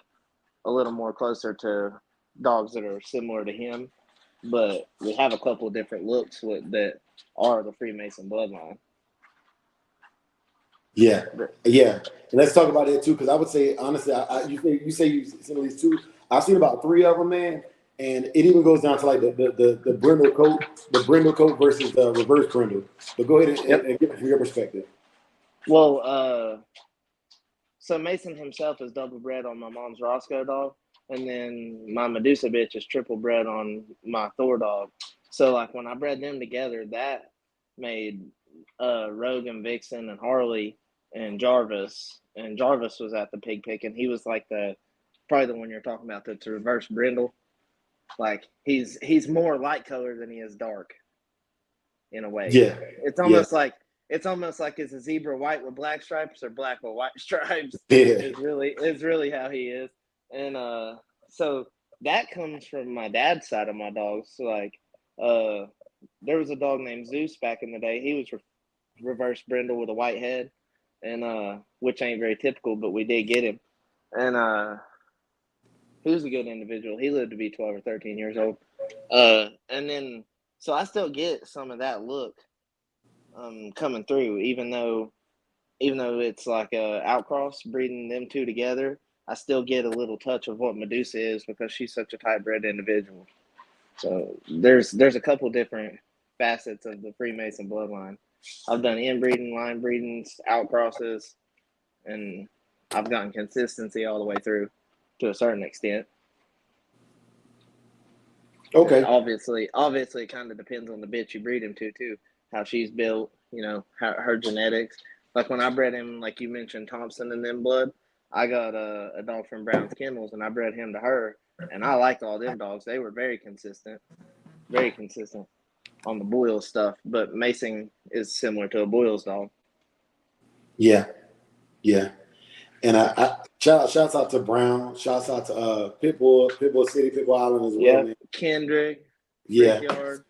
Speaker 5: a little more closer to dogs that are similar to him, but we have a couple of different looks that are the Freemason bloodline.
Speaker 1: Yeah. And let's talk about that too, because I would say honestly, you say you've seen at least 2. I've seen about 3 of them, man, and it even goes down to like the brindle coat versus the reverse brindle. But go ahead and give it from your perspective.
Speaker 5: Well, so Mason himself is double bred on my mom's Roscoe dog, and then my Medusa bitch is triple bred on my Thor dog. So like when I bred them together, that made Rogan, Vixen, and Harley and Jarvis. And Jarvis was at the pig pick, and he was like probably the one you're talking about that's reverse brindle. Like he's more light colored than he is dark, in a way.
Speaker 1: Yeah.
Speaker 5: It's
Speaker 1: Yeah.
Speaker 5: almost like it's a zebra white with black stripes or black with white stripes.
Speaker 1: Yeah.
Speaker 5: Is really how he is. And so that comes from my dad's side of my dogs. So like there was a dog named Zeus back in the day. He was reverse brindle with a white head, and which ain't very typical, but we did get him. And he was a good individual. He lived to be 12 or 13 years old. And then so I still get some of that look coming through, even though it's like a outcross breeding them two together. I still get a little touch of what Medusa is because she's such a type-bred individual. So there's a couple different facets of the Freemason bloodline. I've done inbreeding, line breedings, outcrosses, and I've gotten consistency all the way through to a certain extent.
Speaker 1: Okay.
Speaker 5: And obviously, it kind of depends on the bitch you breed him to too, how she's built, her genetics. Like when I bred him, like you mentioned, Thompson and them blood, I got a dog from Brown's Kennels, and I bred him to her, and I liked all them dogs. They were very consistent on the Boyles stuff. But Mason is similar to a Boyles dog.
Speaker 1: Yeah. Yeah. And I shouts out to Brown, shouts out to Pitbull City, Pitbull Island as well.
Speaker 5: Yeah,
Speaker 1: man.
Speaker 5: Kendrick.
Speaker 1: Yeah.
Speaker 5: Brickyard.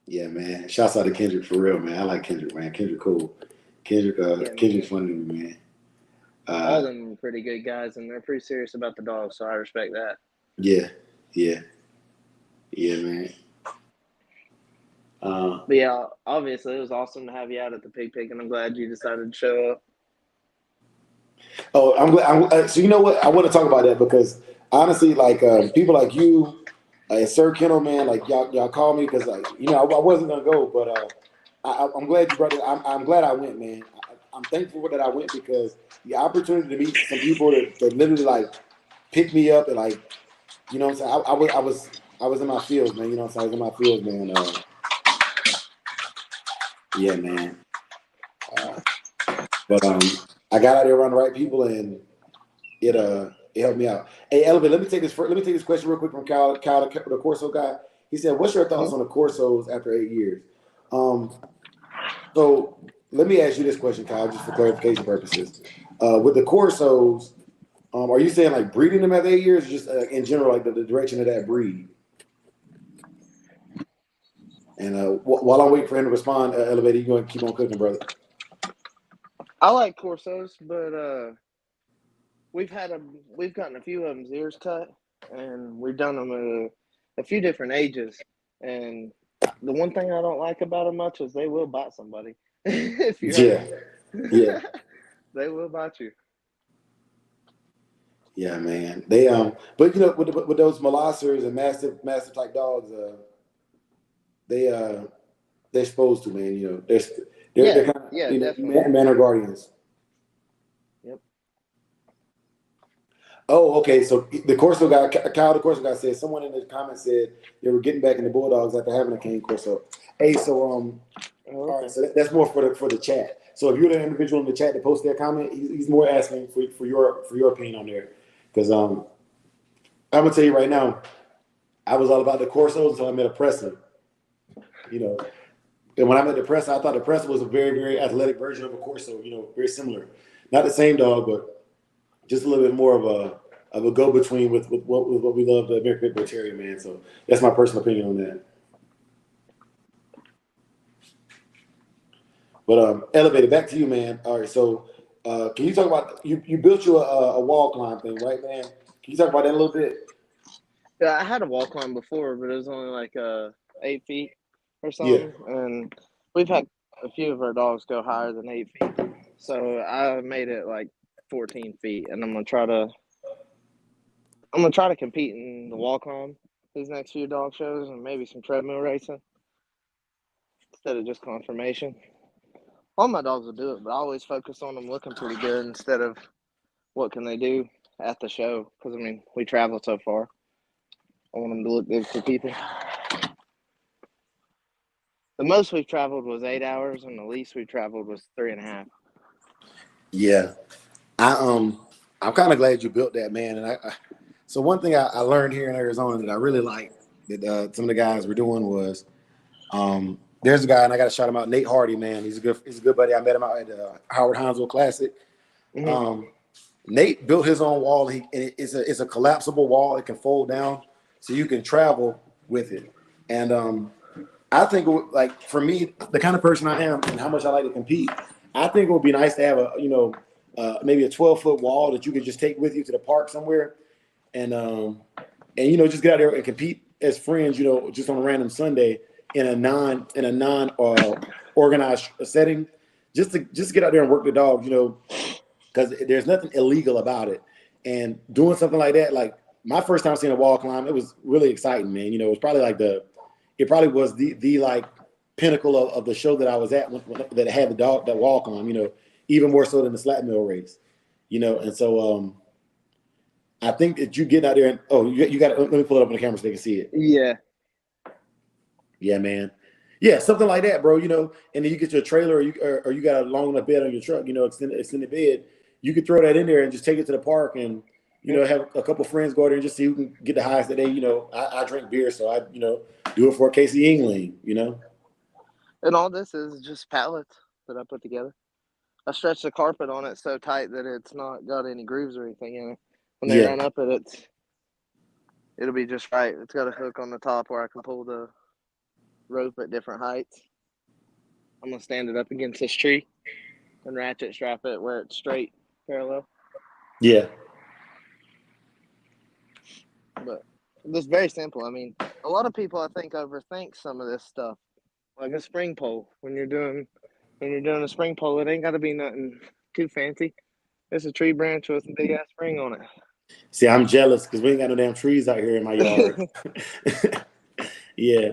Speaker 1: Yeah, man. Shouts out to Kendrick for real, man. I like Kendrick, man. Kendrick cool. Kendrick's funny to me, man.
Speaker 5: All of them are pretty good guys, and they're pretty serious about the dogs, so I respect that.
Speaker 1: Yeah, man.
Speaker 5: But yeah, obviously it was awesome to have you out at the pig pick, and I'm glad you decided to show up.
Speaker 1: Oh, I'm glad. So you know what? I want to talk about that because honestly, like people like you and Sir Kennel, man, like y'all call me because like I wasn't gonna go, but I'm glad you brought it. I'm glad I went, man. I'm thankful that I went because the opportunity to meet some people that literally like pick me up and like, you know what I'm saying? I was in my fields, man. You know what I'm saying? I was in my fields, man. Yeah, man. But I got out there around the right people, and it helped me out. Hey, Elevate, let me take this question real quick from Kyle, the Corso guy. He said, "What's your thoughts on the Corsos after 8 years?" So let me ask you this question, Kyle, just for clarification purposes. With the Corsos, are you saying like breeding them at 8 years, or just in general, like the direction of that breed? And while I'm waiting for him to respond, Elevator, you going to keep on cooking, brother?
Speaker 5: I like Corsos, but we've gotten a few of them's ears cut, and we've done them a few different ages. And the one thing I don't like about them much is they will bite somebody if you hurt them.
Speaker 1: Yeah,
Speaker 5: they will bite you.
Speaker 1: Yeah, man. They but with those Molossers and massive type dogs, they're supposed to, man. They're kind of manner guardians.
Speaker 5: Yep.
Speaker 1: Oh, okay. So the Corso guy, Kyle, the Corso guy said someone in the comments said they were getting back in the Bulldogs after having a cane Corso. Hey, so all right, so that's more for the chat. So if you're the individual in the chat that posted that comment, he's more asking for your opinion on there, because I'm gonna tell you right now, I was all about the Corsos until I met a Presser. And when I met the Presser, I thought the Presser was a very, very athletic version of a Corso. Very similar, not the same dog, but just a little bit more of a go between with what we love, the American Pit Bull Terrier, man. So that's my personal opinion on that. But Elevator, back to you, man. All right, so can you talk about you built you a wall climb thing, right, man? Can you talk about that a little bit?
Speaker 5: Yeah, I had a wall climb before, but it was only like 8 feet or something. Yeah. And we've had a few of our dogs go higher than 8 feet. So I made it like 14 feet, and I'm gonna try to compete in the wall climb these next few dog shows, and maybe some treadmill racing instead of just conformation. All my dogs will do it, but I always focus on them looking pretty good instead of what can they do at the show. Because we travel so far. I want them to look good for people. The most we've traveled was 8 hours, and the least we traveled was 3.5.
Speaker 1: Yeah, I'm kind of glad you built that, man. And So one thing I learned here in Arizona that I really like that some of the guys were doing was there's a guy, and I got to shout him out, Nate Hardy, man. He's a good buddy. I met him out at the Howard Honsville Classic.
Speaker 5: Mm-hmm.
Speaker 1: Nate built his own wall. And it's a collapsible wall. It can fold down, so you can travel with it. And I think, like, for me, the kind of person I am and how much I like to compete, I think it would be nice to have maybe a 12-foot wall that you could just take with you to the park somewhere, and just get out there and compete as friends, just on a random Sunday in a non organized setting, just to get out there and work the dogs, because there's nothing illegal about it. And doing something like that, like my first time seeing a wall climb, it was really exciting, man. It was probably was the like pinnacle of the show that I was at that had that wall climb, even more so than the slat mill race, And so I think that you get out there and you got to let me pull it up on the camera so they can see it. Yeah, man. Yeah, something like that, bro. And then you get your trailer, or you got a long enough bed on your truck, extended bed. You could throw that in there and just take it to the park, and have a couple friends go out there and just see who can get the highest that day. I drink beer, so I do it for Casey Yingling.
Speaker 5: And all this is just pallets that I put together. I stretch the carpet on it so tight that it's not got any grooves or anything in it. When they run up it, it'll be just right. It's got a hook on the top where I can pull the rope at different heights. I'm gonna stand it up against this tree and ratchet strap it where it's straight parallel.
Speaker 1: Yeah.
Speaker 5: But it's very simple. I mean, a lot of people I think overthink some of this stuff. Like a spring pole. When you're doing a spring pole, it ain't gotta be nothing too fancy. It's a tree branch with a big ass spring on it.
Speaker 1: See, I'm jealous because we ain't got no damn trees out here in my yard. Yeah.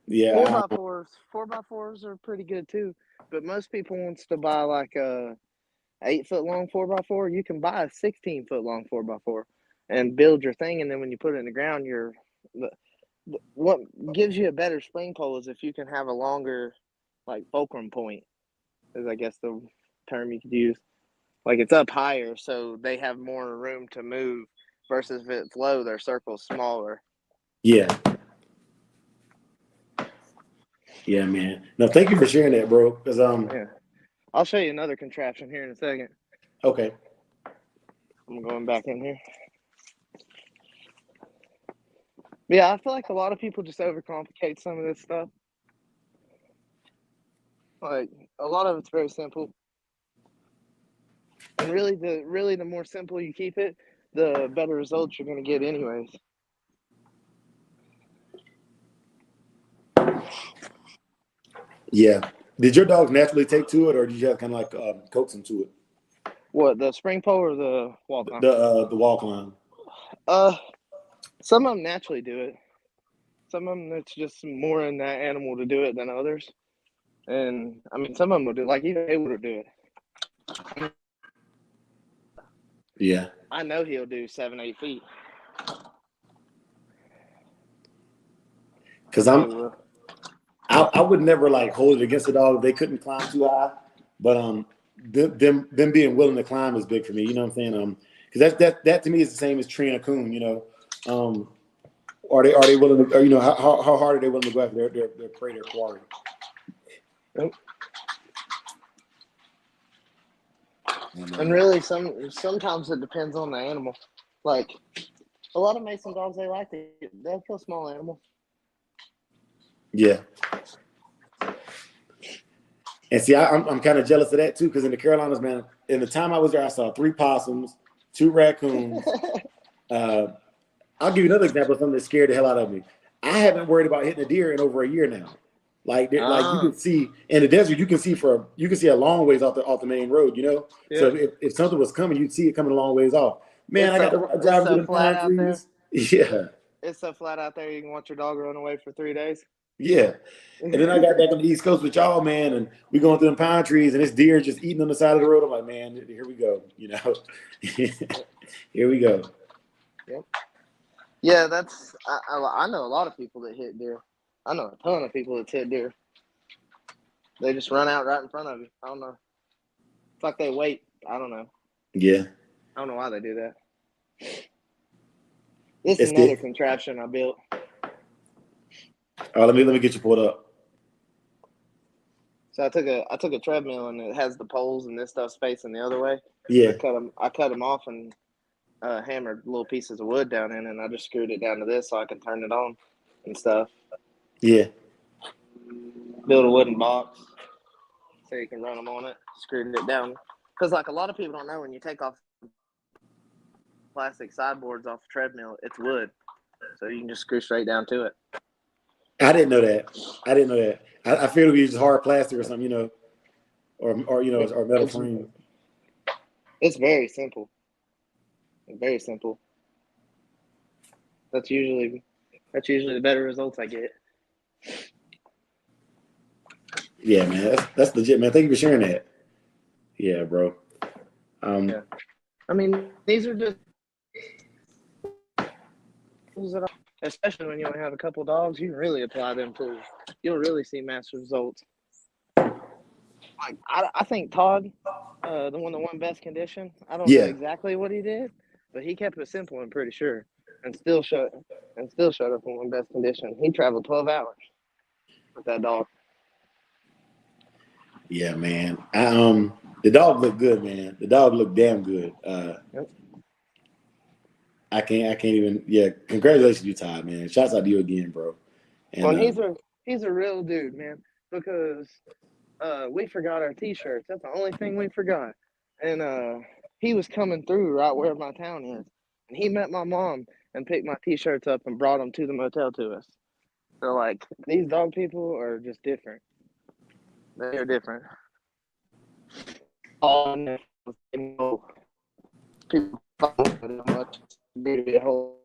Speaker 5: 4x4s are pretty good too. But most people wants to buy like a 8-foot long 4x4. You can buy a 16-foot long 4x4 and build your thing, and then when you put it in the ground, what gives you a better spring pole is if you can have a longer, like, fulcrum point, is I guess the term you could use. Like, it's up higher, so they have more room to move, versus if it's low, their circle's smaller.
Speaker 1: Yeah. Yeah, man. No, thank you for sharing that, bro. Because
Speaker 5: yeah, I'll show you another contraption here in a second.
Speaker 1: Okay.
Speaker 5: I'm going back in here. Yeah, I feel like a lot of people just overcomplicate some of this stuff. Like, a lot of it's very simple. And really the more simple you keep it, the better results you're going to get anyways.
Speaker 1: Yeah. Did your dogs naturally take to it, or did you have kind of like coax them to it?
Speaker 5: What, the spring pole or the wall climb?
Speaker 1: The wall climb.
Speaker 5: Some of them naturally do it. Some of them, it's just more in that animal to do it than others. And, I mean, some of them will do it. Like, even Haywood will do it.
Speaker 1: Yeah.
Speaker 5: I know he'll do 7-8 feet.
Speaker 1: Because I would never like hold it against the dog if they couldn't climb too high. But them being willing to climb is big for me. You know what I'm saying? Because that to me is the same as treeing a coon. Are they willing to? Or, how hard are they willing to go after their prey, their quarry?
Speaker 5: Yep. And really, sometimes it depends on the animal. Like, a lot of Mason dogs, they'll kill small animals.
Speaker 1: Yeah. And see, I'm kind of jealous of that too, because in the Carolinas, man, in the time I was there, I saw 3 possums, 2 raccoons. I'll give you another example of something that scared the hell out of me. I haven't worried about hitting a deer in over a year now. Like you can see in the desert, you can see a long ways off the main road, Yeah. So if something was coming, you'd see it coming a long ways off. Man, I got to drive through the pine trees. Yeah.
Speaker 5: It's so flat out there, you can watch your dog run away for 3 days.
Speaker 1: Yeah. And then I got back on the East Coast with y'all, man, and we going through the pine trees, and this deer just eating on the side of the road. I'm like, man, here we go. Here we go.
Speaker 5: Yep. Yeah, I know a lot of people that hit deer. I know a ton of people that hit deer. They just run out right in front of you. I don't know. It's like they wait. I don't know.
Speaker 1: Yeah.
Speaker 5: I don't know why they do that. This is
Speaker 1: It's
Speaker 5: another
Speaker 1: the.
Speaker 5: contraption I built.
Speaker 1: Let me get you pulled up.
Speaker 5: So I took a treadmill and it has the poles and this stuff's facing the other way.
Speaker 1: Yeah,
Speaker 5: I cut them off and hammered little pieces of wood down in, and I just screwed it down to this so I can turn it on and stuff.
Speaker 1: yeah,
Speaker 5: Build a wooden box so you can run them on it. Screwed it down because like a lot of people don't know when you take off plastic sideboards off a treadmill, it's wood, so you can just screw straight down to it.
Speaker 1: I didn't know that. I figured it would be just hard plastic or something, or or metal frame.
Speaker 5: It's very simple. Very simple. That's usually the better results I get.
Speaker 1: Yeah, man, that's legit, man. Thank you for sharing that. Yeah, bro.
Speaker 5: Yeah. I mean, these are just tools that, especially when you only have a couple dogs, you can really apply them tools. You'll really see massive results. Like I think Todd, the one that won best condition, I don't know
Speaker 1: Yeah,
Speaker 5: exactly what he did, but he kept it simple, I'm pretty sure, and still showed up and won best condition. He traveled 12 hours with that dog.
Speaker 1: yeah, man. The dog looked good, man. The dog looked damn good.
Speaker 5: Yep.
Speaker 1: I can't even. Yeah, congratulations, you, Todd, man. Shouts out to you again, bro. And
Speaker 5: Well, he's a real dude, man, because we forgot our T-shirts. That's the only thing we forgot. And he was coming through right where my town is, and he met my mom and picked my T-shirts up and brought them to the motel to us. So like these dog people are just different. They're different. All in people much be a whole.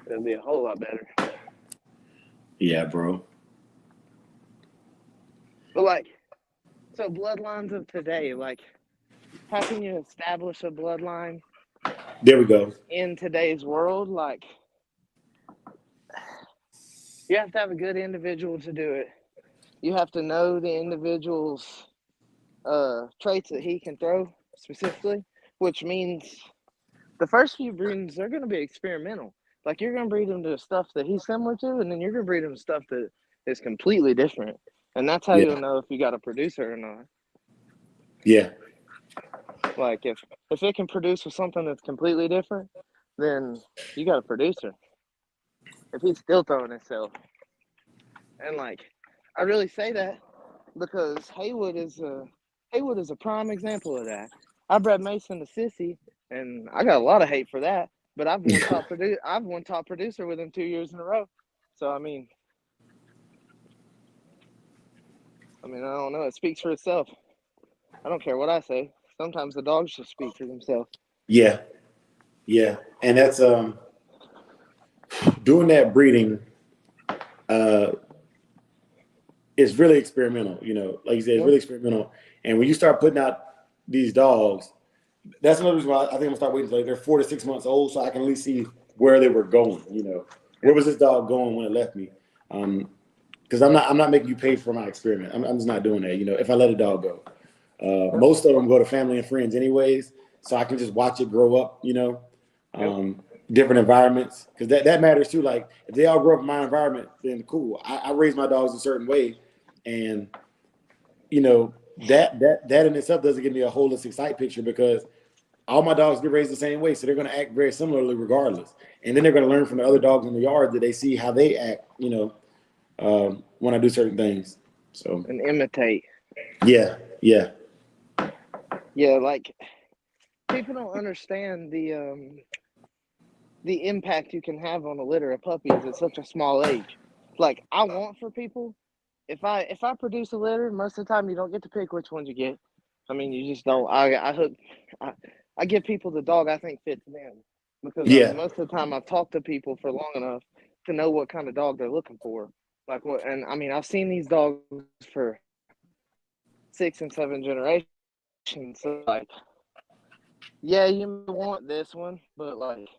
Speaker 5: It'll be a whole lot better.
Speaker 1: yeah, bro.
Speaker 5: But like, so bloodlines of today, like, how can you establish a bloodline
Speaker 1: There we go.
Speaker 5: in today's world? Like, you have to have a good individual to do it. You have to know the individual's traits that he can throw specifically, which means the first few breedings, they're going to be experimental. Like, you're going to breed him to stuff that he's similar to, and then you're going to breed him to stuff that is completely different. And that's how you'll know if you got a producer or not.
Speaker 1: Yeah,
Speaker 5: Like, if it can produce with something that's completely different, then you got a producer. If he's still throwing himself. And, like, I really say that because Haywood is a prime example of that. I bred Mason to Sissy, and I got a lot of hate for that. But I've won top producer with him 2 years in a row. So I mean, I don't know. It speaks for itself. I don't care what I say. Sometimes the dogs just speak for themselves.
Speaker 1: yeah, and that's doing that breeding. It's really experimental. Like you said, it's really experimental. And when you start putting out these dogs, that's another reason why I think I'm gonna start waiting until they're 4 to 6 months old, so I can at least see where they were going. Where was this dog going when it left me? Because I'm not making you pay for my experiment. I'm just not doing that. If I let a dog go, most of them go to family and friends anyways, so I can just watch it grow up. Different environments, because that matters too. Like if they all grow up in my environment, then cool. I raise my dogs a certain way, and that in itself doesn't give me a holistic sight picture because all my dogs get raised the same way, so they're going to act very similarly regardless. And then they're going to learn from the other dogs in the yard that they see how they act, when I do certain things. So
Speaker 5: and imitate.
Speaker 1: Yeah.
Speaker 5: Like people don't understand the impact you can have on a litter of puppies at such a small age. Like I want for people, if I produce a litter, most of the time you don't get to pick which ones you get. I mean, you just don't. I give people the dog I think fits them because
Speaker 1: Yeah.
Speaker 5: most of the time I've talked to people for long enough to know what kind of dog they're looking for. Like what, and I mean I've seen these dogs for 6 and 7 generations. So like, yeah, you may want this one, but like,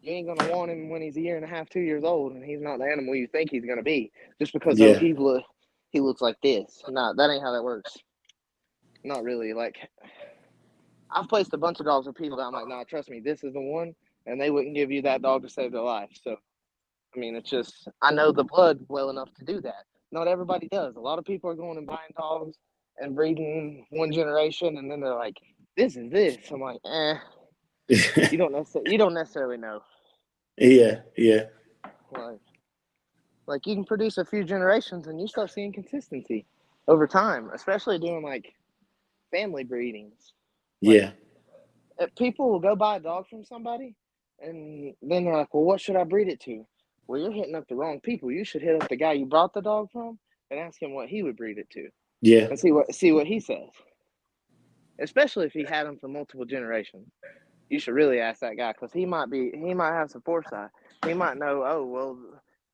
Speaker 5: you ain't gonna want him when he's a year and a half, 2 years old, and he's not the animal you think he's gonna be just because
Speaker 1: Yeah.
Speaker 5: he looks like this. Nah, that ain't how that works. Not really. Like I've placed a bunch of dogs with people that I'm like, nah, trust me, this is the one, and they wouldn't give you that dog to save their life. So, I mean, it's just, I know the blood well enough to do that. Not everybody does. A lot of people are going and buying dogs and breeding one generation, and then they're like, this is this. I'm like, you don't necessarily know.
Speaker 1: Yeah, yeah,
Speaker 5: Like you can produce a few generations and you start seeing consistency over time, especially doing like family breedings. Like
Speaker 1: yeah,
Speaker 5: people will go buy a dog from somebody and then they're like, well, what should I breed it to? Well, you're hitting up the wrong people. You should hit up the guy you brought the dog from and ask him what he would breed it to
Speaker 1: yeah,
Speaker 5: and see what he says. Especially if he had them for multiple generations. You should really ask that guy because he might have some foresight. He might know, oh, well,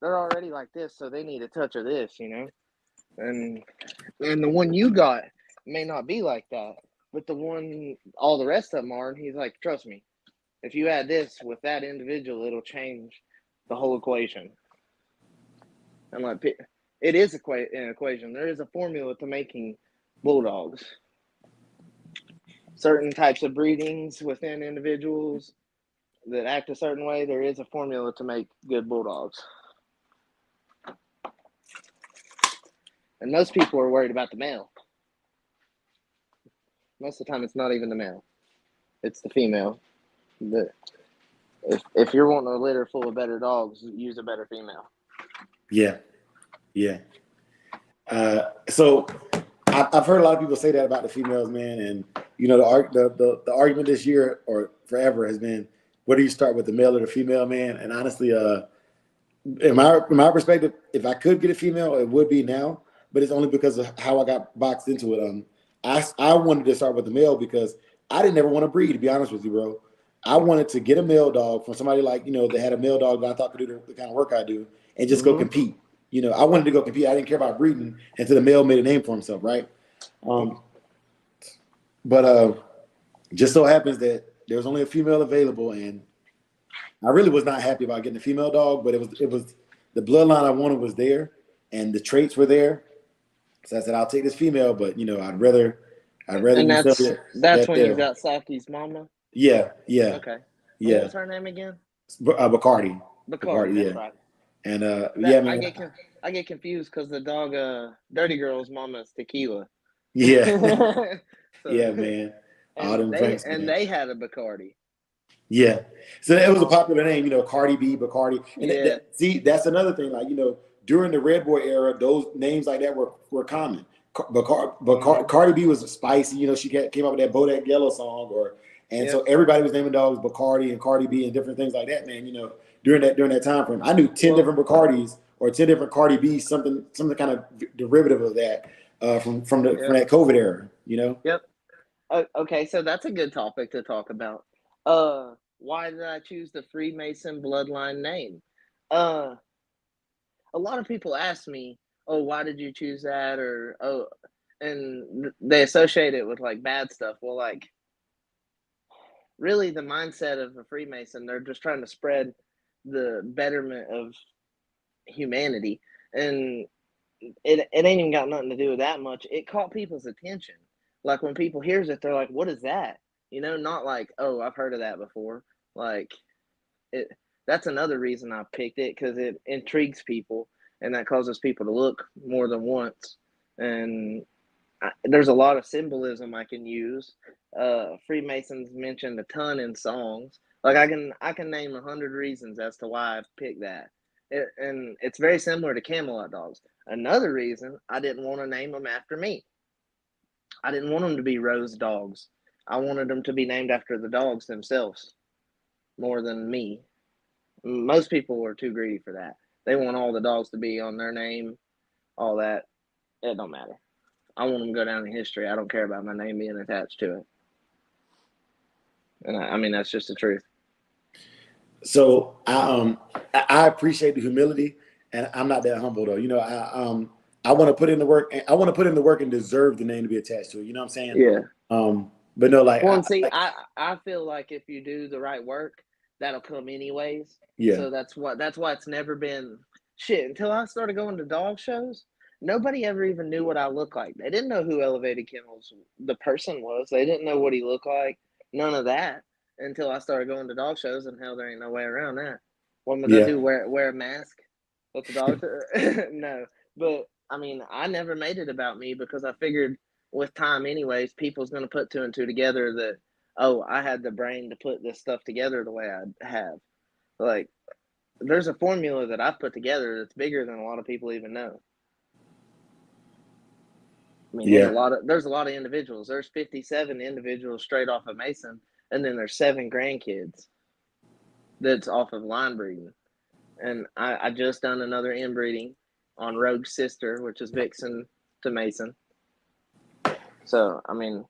Speaker 5: they're already like this, so they need a touch of this, you know? And the one you got may not be like that, but the one all the rest of them are, and he's like, trust me, if you add this with that individual, it'll change the whole equation. And like, it is an equation. There is a formula to making bulldogs. Certain types of breedings within individuals that act a certain way, there is a formula to make good bulldogs. And most people are worried about the male. Most of the time, it's not even the male; it's the female. If you're wanting a litter full of better dogs, use a better female.
Speaker 1: yeah, yeah. So I've heard a lot of people say that about the females, man. And you know, the argument this year or forever has been, where do you start with the male or the female, man? And honestly, in my perspective, if I could get a female, it would be now. But it's only because of how I got boxed into it. I wanted to start with the male because I didn't ever want to breed. To be honest with you, bro, I wanted to get a male dog from somebody like that had a male dog that I thought could do the kind of work I do and just go compete. I wanted to go compete. I didn't care about breeding until the male made a name for himself, right? But just so happens that there was only a female available, and I really was not happy about getting a female dog, but it was the bloodline I wanted was there, and the traits were there. So I said, I'll take this female, but I'd rather
Speaker 5: And
Speaker 1: use something
Speaker 5: that's
Speaker 1: that
Speaker 5: when you
Speaker 1: there.
Speaker 5: got Saki's mama.
Speaker 1: Yeah, yeah,
Speaker 5: Okay. What
Speaker 1: yeah.
Speaker 5: was her name again?
Speaker 1: Bacardi.
Speaker 5: Bacardi. That's
Speaker 1: Yeah.
Speaker 5: right.
Speaker 1: And
Speaker 5: That
Speaker 1: yeah, man.
Speaker 5: I get confused because the dog, Dirty Girl's mama is Tequila.
Speaker 1: Yeah,
Speaker 5: So,
Speaker 1: yeah, man. All them drinks, man.
Speaker 5: they had a Bacardi.
Speaker 1: Yeah. So it was a popular name, Cardi B, Bacardi. And
Speaker 5: Yeah.
Speaker 1: see, that's another thing. Like, during the Red Boy era, those names like that were common. Cardi B was spicy. She came up with that Bodak Yellow song, so everybody was naming dogs Bacardi and Cardi B and different things like that, man. During that time frame, I knew 10 different Bacardis or 10 different Cardi B's, something kind of derivative of that from that COVID era.
Speaker 5: Yep. Okay, so that's a good topic to talk about. Why did I choose the Freemason bloodline name? A lot of people ask me, "Oh, why did you choose that?" Or and they associate it with like bad stuff. Well, like really, the mindset of a Freemason, they're just trying to spread the betterment of humanity, and it ain't even got nothing to do with that much. It caught people's attention. Like when people hears it, they're like, "What is that?" Not like, "Oh, I've heard of that before." Like it. That's another reason I picked it because it intrigues people, and that causes people to look more than once. And there's a lot of symbolism I can use. Freemasons mentioned a ton in songs. Like I can name 100 reasons as to why I picked that. And it's very similar to Camelot dogs. Another reason I didn't want to name them after me. I didn't want them to be rose dogs. I wanted them to be named after the dogs themselves more than me. Most people are too greedy for that. They want all the dogs to be on their name, all that. It don't matter. I want them to go down in history. I don't care about my name being attached to it. And I mean, that's just the truth.
Speaker 1: So I appreciate the humility, and I'm not that humble though. I want to put in the work. I want to put in the work and deserve the name to be attached to it. You know what I'm saying?
Speaker 5: Yeah.
Speaker 1: But no, like,
Speaker 5: well, I feel like if you do the right work, that'll come anyways.
Speaker 1: Yeah.
Speaker 5: So that's why it's never been shit until I started going to dog shows. nobody ever even knew what I looked like. They didn't know who Elevated Kennels, the person was. They didn't know what he looked like. None of that until I started going to dog shows, and hell, there ain't no way around that. What am I gonna
Speaker 1: Yeah.
Speaker 5: do? Wear a mask? Let the dogs? No. But I mean, I never made it about me because I figured with time, anyways, people's gonna put two and two together that, oh, I had the brain to put this stuff together the way I have. Like, there's a formula that I've put together that's bigger than a lot of people even know. I mean,
Speaker 1: Yeah.
Speaker 5: there's a lot of individuals. There's 57 individuals straight off of Mason, and then there's 7 grandkids that's off of line breeding. And I just done another inbreeding on Rogue's sister, which is Vixen to Mason. So, I mean,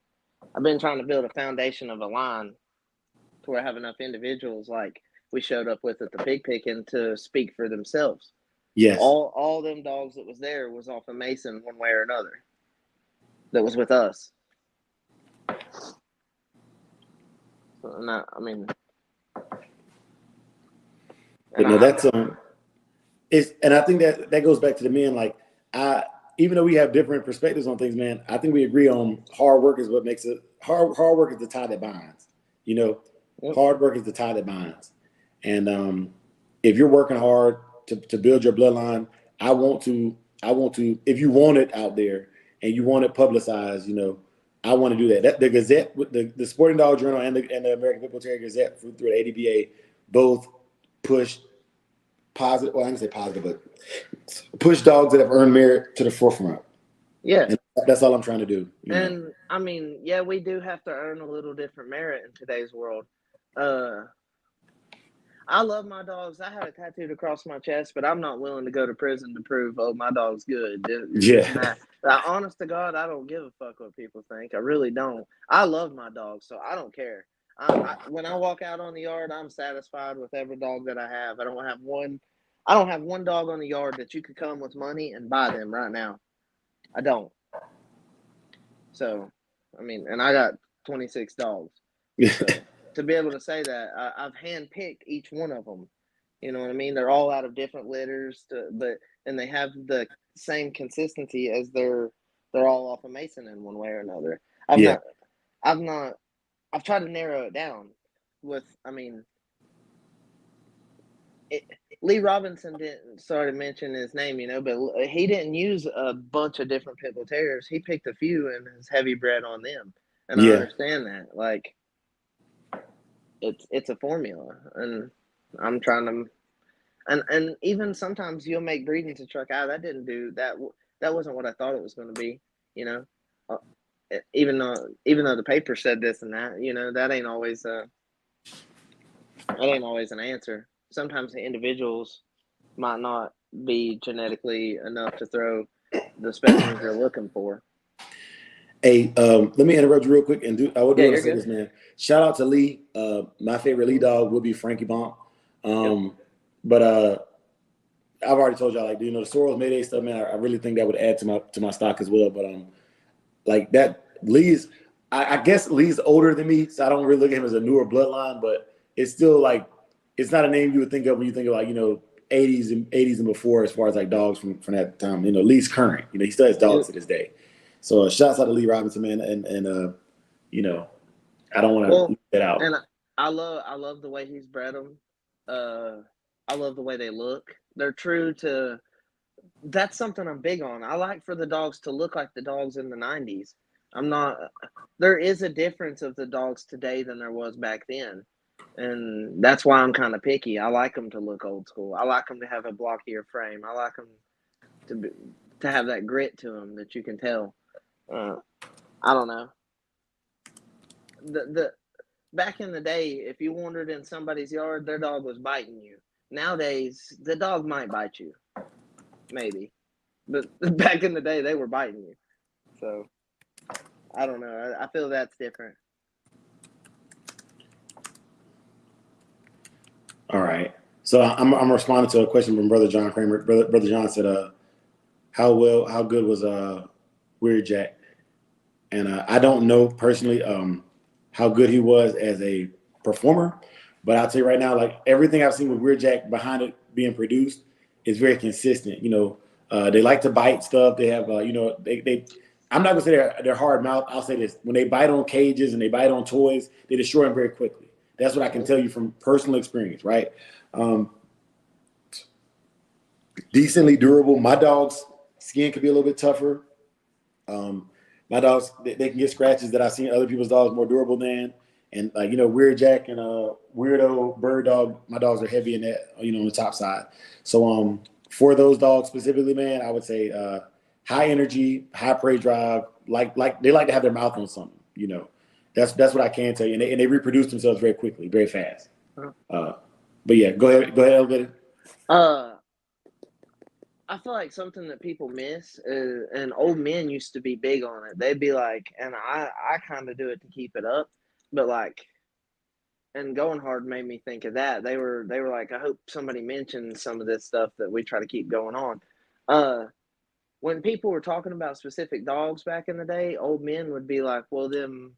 Speaker 5: I've been trying to build a foundation of a line to where I have enough individuals like we showed up with at the pig picking to speak for themselves.
Speaker 1: Yes.
Speaker 5: All them dogs that was there was off of Mason one way or another. That was with us. So, I mean,
Speaker 1: But no, that's it's, and I think that goes back to the men. Like, even though we have different perspectives on things, man, I think we agree on hard work is what makes it hard. Hard work is the tie that binds. You know,
Speaker 5: yep.
Speaker 1: Hard work is the tie that binds. And if you're working hard to build your bloodline, I want to. If you want it out there and you want it publicized, you know, I want to do that. The Gazette, the Sporting Dog Journal, and the American Pit Bull Terrier Gazette through the ADBA both push positive. Well, I didn't say positive, but push dogs that have earned merit to the forefront.
Speaker 5: Yeah,
Speaker 1: and that's all I'm trying to do.
Speaker 5: And know? I mean, yeah, we do have to earn a little different merit in today's world. I love my dogs. I have it tattooed across my chest, but I'm not willing to go to prison to prove, oh, my dog's good.
Speaker 1: Yeah.
Speaker 5: Honest to God, I don't give a fuck what people think. I really don't. I love my dogs, so I don't care. When I walk out on the yard, I'm satisfied with every dog that I have. I don't have one dog on the yard that you could come with money and buy them right now. I don't. So, I mean, and I got 26 dogs. So, to be able to say that, I've handpicked each one of them. You know what I mean? They're all out of different litters, and they have the same consistency as they're all off of Mason in one way or another. I've tried to narrow it down with, I mean, Lee Robinson didn't sort of mention his name, you know, but he didn't use a bunch of different pit bull terriers. He picked a few and has heavy bred on them. And I understand that. Like, it's a formula, and I'm trying to, and even sometimes you'll make breedings and truck out. That didn't do that. That wasn't what I thought it was going to be, you know. Even though the paper said this and that, you know, that ain't always an answer. Sometimes the individuals might not be genetically enough to throw the specimens you're looking for.
Speaker 1: Hey, let me interrupt you real quick and I would want to say this, man. Shout out to Lee. My favorite Lee dog will be Frankie Bonk. But I've already told y'all, like, you know, the Sorrels Mayday stuff, man. I really think that would add to my stock as well. But like that, Lee's. I guess Lee's older than me, so I don't really look at him as a newer bloodline. But it's still like, it's not a name you would think of when you think of, like, you know, 80s and before, as far as like dogs from that time. You know, Lee's current. You know, he still has dogs to this day. So shouts out to Lee Robinson, man, and you know, I don't want to leave that out.
Speaker 5: And I love the way he's bred them. I love the way they look. They're true to. That's something I'm big on. I like for the dogs to look like the dogs in the 90s. There is a difference of the dogs today than there was back then. And that's why I'm kind of picky. I like them to look old school. I like them to have a blockier frame. I like them to have that grit to them that you can tell. I don't know. The back in the day, if you wandered in somebody's yard, their dog was biting you. Nowadays, the dog might bite you, maybe, but back in the day, they were biting you. So I don't know. I feel that's different.
Speaker 1: All right. So I'm responding to a question from Brother John Kramer. Brother John said, how good was Weird Jack? And I don't know personally how good he was as a performer, but I'll tell you right now, like, everything I've seen with Weird Jack behind it being produced is very consistent. You know, They like to bite stuff. They have, they. I'm not gonna say they're hard mouth. I'll say this: when they bite on cages and they bite on toys, they destroy them very quickly. That's what I can tell you from personal experience, right? Um, Decently durable. My dog's skin could be a little bit tougher. My dogs, they can get scratches that I've seen other people's dogs more durable than. And like, Weird Jack and Weirdo Bird Dog, my dogs are heavy in that, on the top side. So for those dogs specifically, man, I would say high energy, high prey drive, like they like to have their mouth on something. That's what I can tell you. And they reproduce themselves very quickly, very fast. But yeah, go ahead, Elevator.
Speaker 5: I feel like something that people miss is, and old men used to be big on it. They'd be like, and I kind of do it to keep it up, but like, and going hard made me think of that. They were like, I hope somebody mentions some of this stuff that we try to keep going on. When people were talking about specific dogs back in the day, old men would be like, well, them,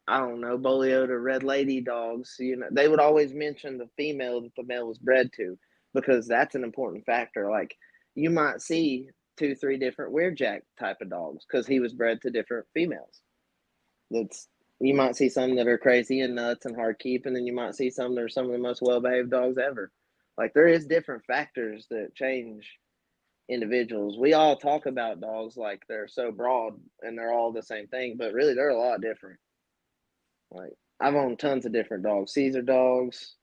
Speaker 5: I don't know, Bolioda Red Lady dogs, they would always mention the female that the male was bred to, because that's an important factor. Like, you might see 2-3 different Weird Jack type of dogs because he was bred to different females. You might see some that are crazy and nuts and hard keep, and then you might see some that are some of the most well-behaved dogs ever. Like, there is different factors that change individuals. We all talk about dogs like they're so broad and they're all the same thing, but really they're a lot different. Like, I've owned tons of different dogs. Caesar dogs,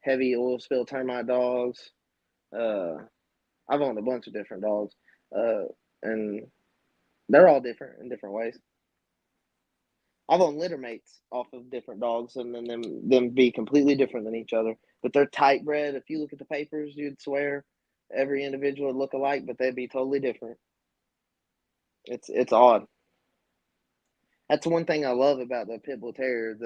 Speaker 5: heavy oil spill termite dogs. I've owned a bunch of different dogs. And they're all different in different ways. I've owned litter mates off of different dogs, and then them be completely different than each other. But they're tight bred. If you look at the papers, you'd swear every individual would look alike, but they'd be totally different. It's odd. That's one thing I love about the pit bull terrier,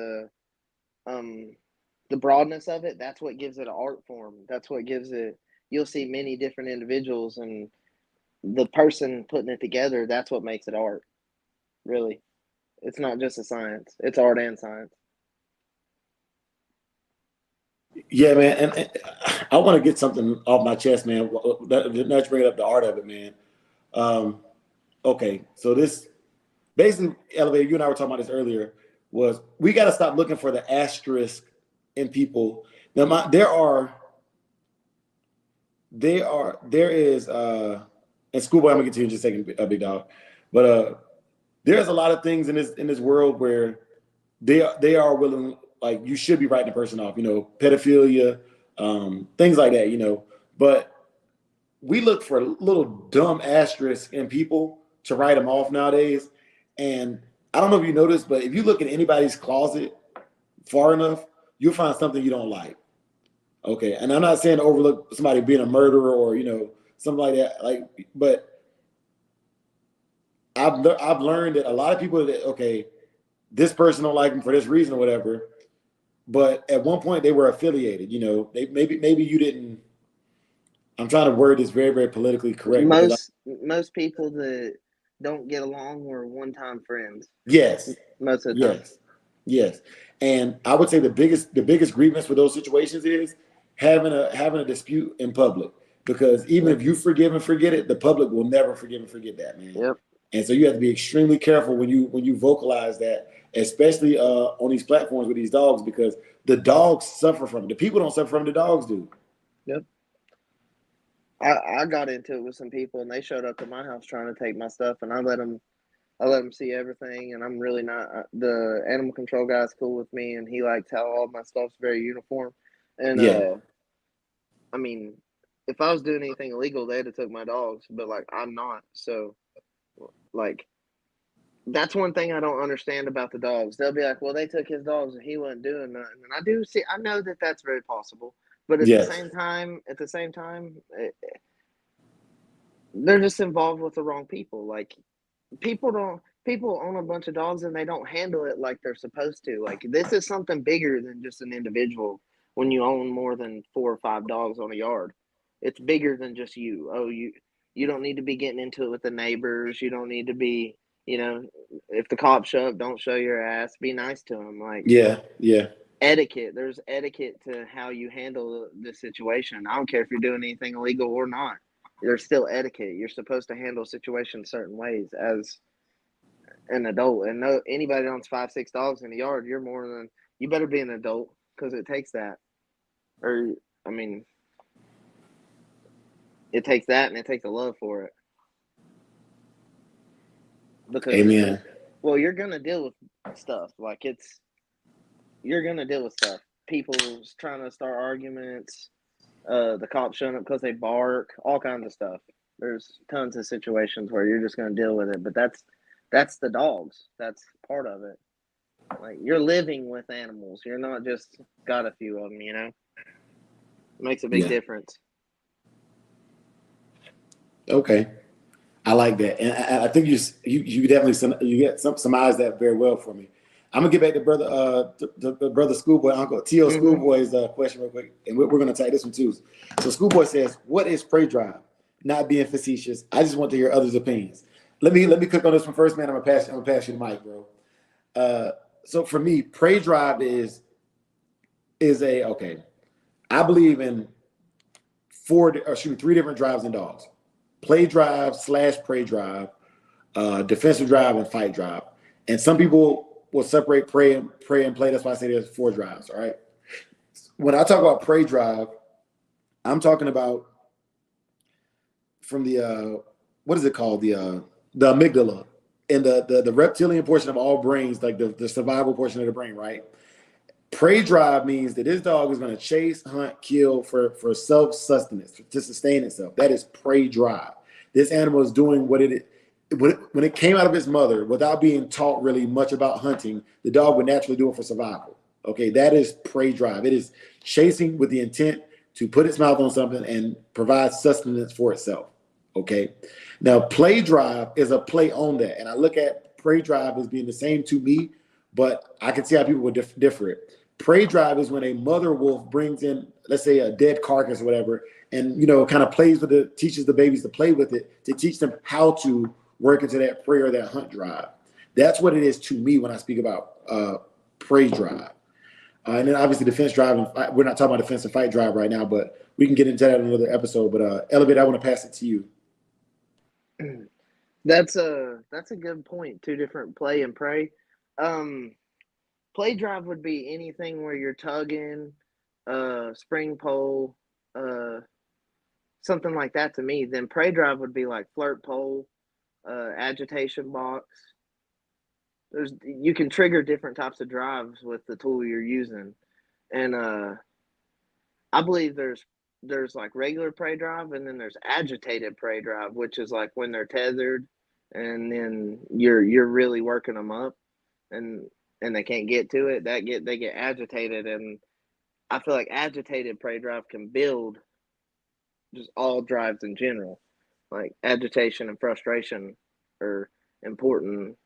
Speaker 5: the broadness of it. That's what gives it an art form. That's what gives it. You'll see many different individuals, and the person putting it together. That's what makes it art. Really, it's not just a science. It's art and science.
Speaker 1: Yeah, man, and I want to get something off my chest, man. Let's bring up the art of it, man. Okay, so this basically, Elevator, you and I were talking about this earlier, was we got to stop looking for the asterisk in people. Now, there is, and Schoolboy, I'm gonna get to you in just a second, a big dog, but there's a lot of things in this world where they are willing, like, you should be writing a person off, pedophilia, things like that, but we look for little dumb asterisks in people to write them off nowadays. And I don't know if you noticed, but if you look at anybody's closet far enough, you'll find something you don't like. Okay, and I'm not saying to overlook somebody being a murderer or something like that. But I've learned that a lot of people that this person don't like him for this reason or whatever. But at one point they were affiliated. They maybe you didn't. I'm trying to word this very, very politically correct.
Speaker 5: Most people that don't get along were one-time friends.
Speaker 1: Yes.
Speaker 5: Most of the time.
Speaker 1: Yes. And I would say the biggest grievance for those situations is having a dispute in public, because even if you forgive and forget it, the public will never forgive and forget that, man.
Speaker 5: Yep.
Speaker 1: And so you have to be extremely careful when you vocalize that, especially on these platforms with these dogs, because the dogs suffer from it. The people don't suffer from it, the dogs do.
Speaker 5: Yep. I got into it with some people, and they showed up to my house trying to take my stuff, and I let them see everything, and I'm really not. The animal control guy's cool with me, and he likes how all my stuff's very uniform. And I mean, if I was doing anything illegal, they'd have took my dogs, but like, I'm not. So, like, that's one thing I don't understand about the dogs. They'll be like, well, they took his dogs and he wasn't doing nothing. And I know that that's very possible, but at the same time, they're just involved with the wrong people. Like, people own a bunch of dogs and they don't handle it like they're supposed to. Like, this is something bigger than just an individual. When you own more than 4 or 5 dogs on a yard, it's bigger than just you. Oh, you don't need to be getting into it with the neighbors. You don't need to be, if the cops show up, don't show your ass. Be nice to them. Like,
Speaker 1: yeah.
Speaker 5: etiquette. There's etiquette to how you handle the situation. I don't care if you're doing anything illegal or not. There's still etiquette. You're supposed to handle situations certain ways as an adult. And no, anybody that owns 5, 6 dogs in the yard, you better be an adult because it takes that. Or I mean, it takes that and it takes a love for it. Because
Speaker 1: Amen.
Speaker 5: you're gonna deal with stuff. You're gonna deal with stuff. People trying to start arguments, the cops showing up because they bark, all kinds of stuff. There's tons of situations where you're just gonna deal with it, but that's the dogs. That's part of it. Like, you're living with animals. You're not just got a few of them, It makes a big difference.
Speaker 1: Okay. I like that, and I think you definitely surmised that very well for me. I'm gonna get back to brother Schoolboy, Uncle T.O. Schoolboy's question real quick, and we're gonna take this one too. So Schoolboy says, "What is prey drive?" Not being facetious, I just want to hear others' opinions. Let me click on this one first, man. I'm gonna pass you the mic, bro. So for me, prey drive is okay. I believe in three different drives in dogs: play drive / prey drive, defensive drive, and fight drive. And some people will separate prey and play. That's why I say there's 4 drives. All right. When I talk about prey drive, I'm talking about from the what is it called? The amygdala and the reptilian portion of all brains, like the survival portion of the brain, right? Prey drive means that this dog is going to chase, hunt, kill for self-sustenance, to sustain itself. That is prey drive. This animal is doing when it came out of its mother without being taught really much about hunting. The dog would naturally do it for survival. Okay, that is prey drive. It is chasing with the intent to put its mouth on something and provide sustenance for itself. Okay, now play drive is a play on that, and I look at prey drive as being the same to me, but I can see how people would differ it. Prey drive is when a mother wolf brings in, let's say, a dead carcass or whatever, and kind of plays with it, teaches the babies to play with it, to teach them how to work into that prey or that hunt drive. That's what it is to me when I speak about prey drive. And then obviously defense drive, and we're not talking about defense and fight drive right now, but we can get into that in another episode. But Elevate, I want to pass it to you.
Speaker 5: That's a good point. 2 different play and prey. Play drive would be anything where you're tugging, spring pole, something like that to me. Then prey drive would be like flirt pole, agitation box. You can trigger different types of drives with the tool you're using, and I believe there's like regular prey drive, and then there's agitated prey drive, which is like when they're tethered, and then you're really working them up, and they can't get to it. They get agitated, and I feel like agitated prey drive can build just all drives in general. Like agitation and frustration are important.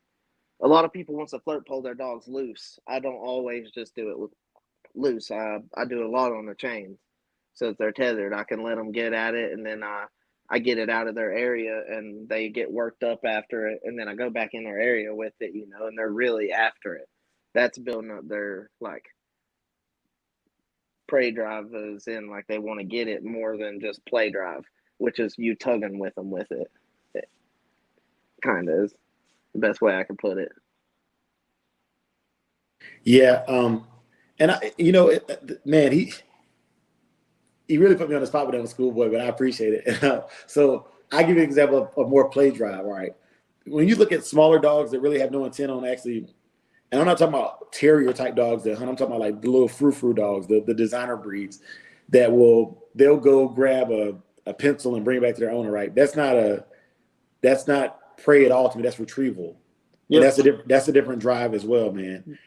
Speaker 5: A lot of people wants to flirt pole their dogs loose. I don't always just do it with loose. I do a lot on the chains. So if they're tethered, I can let them get at it, and then I get it out of their area, and they get worked up after it, and then I go back in their area with it, and they're really after it. That's building up their like prey drive, is in like they want to get it more than just play drive, which is you tugging with them with it. It kind of is the best way I can put it.
Speaker 1: Yeah, and man, he really put me on the spot with that Schoolboy, but I appreciate it. So I give you an example of more play drive. All right, when you look at smaller dogs that really have no intent on actually, and I'm not talking about terrier type dogs that hunt. I'm talking about like the little frou-frou dogs, the designer breeds that they'll go grab a pencil and bring it back to their owner. Right? That's not prey at all to me. That's retrieval. Yep. And that's a different drive as well, man.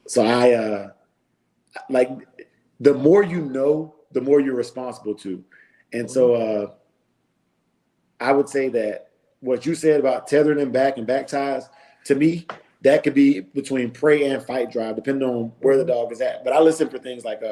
Speaker 1: So I like, the more you know, the more you're responsible to. And so I would say that what you said about tethering them back and back ties, to me, that could be between prey and fight drive, depending on where the dog is at. But I listen for things like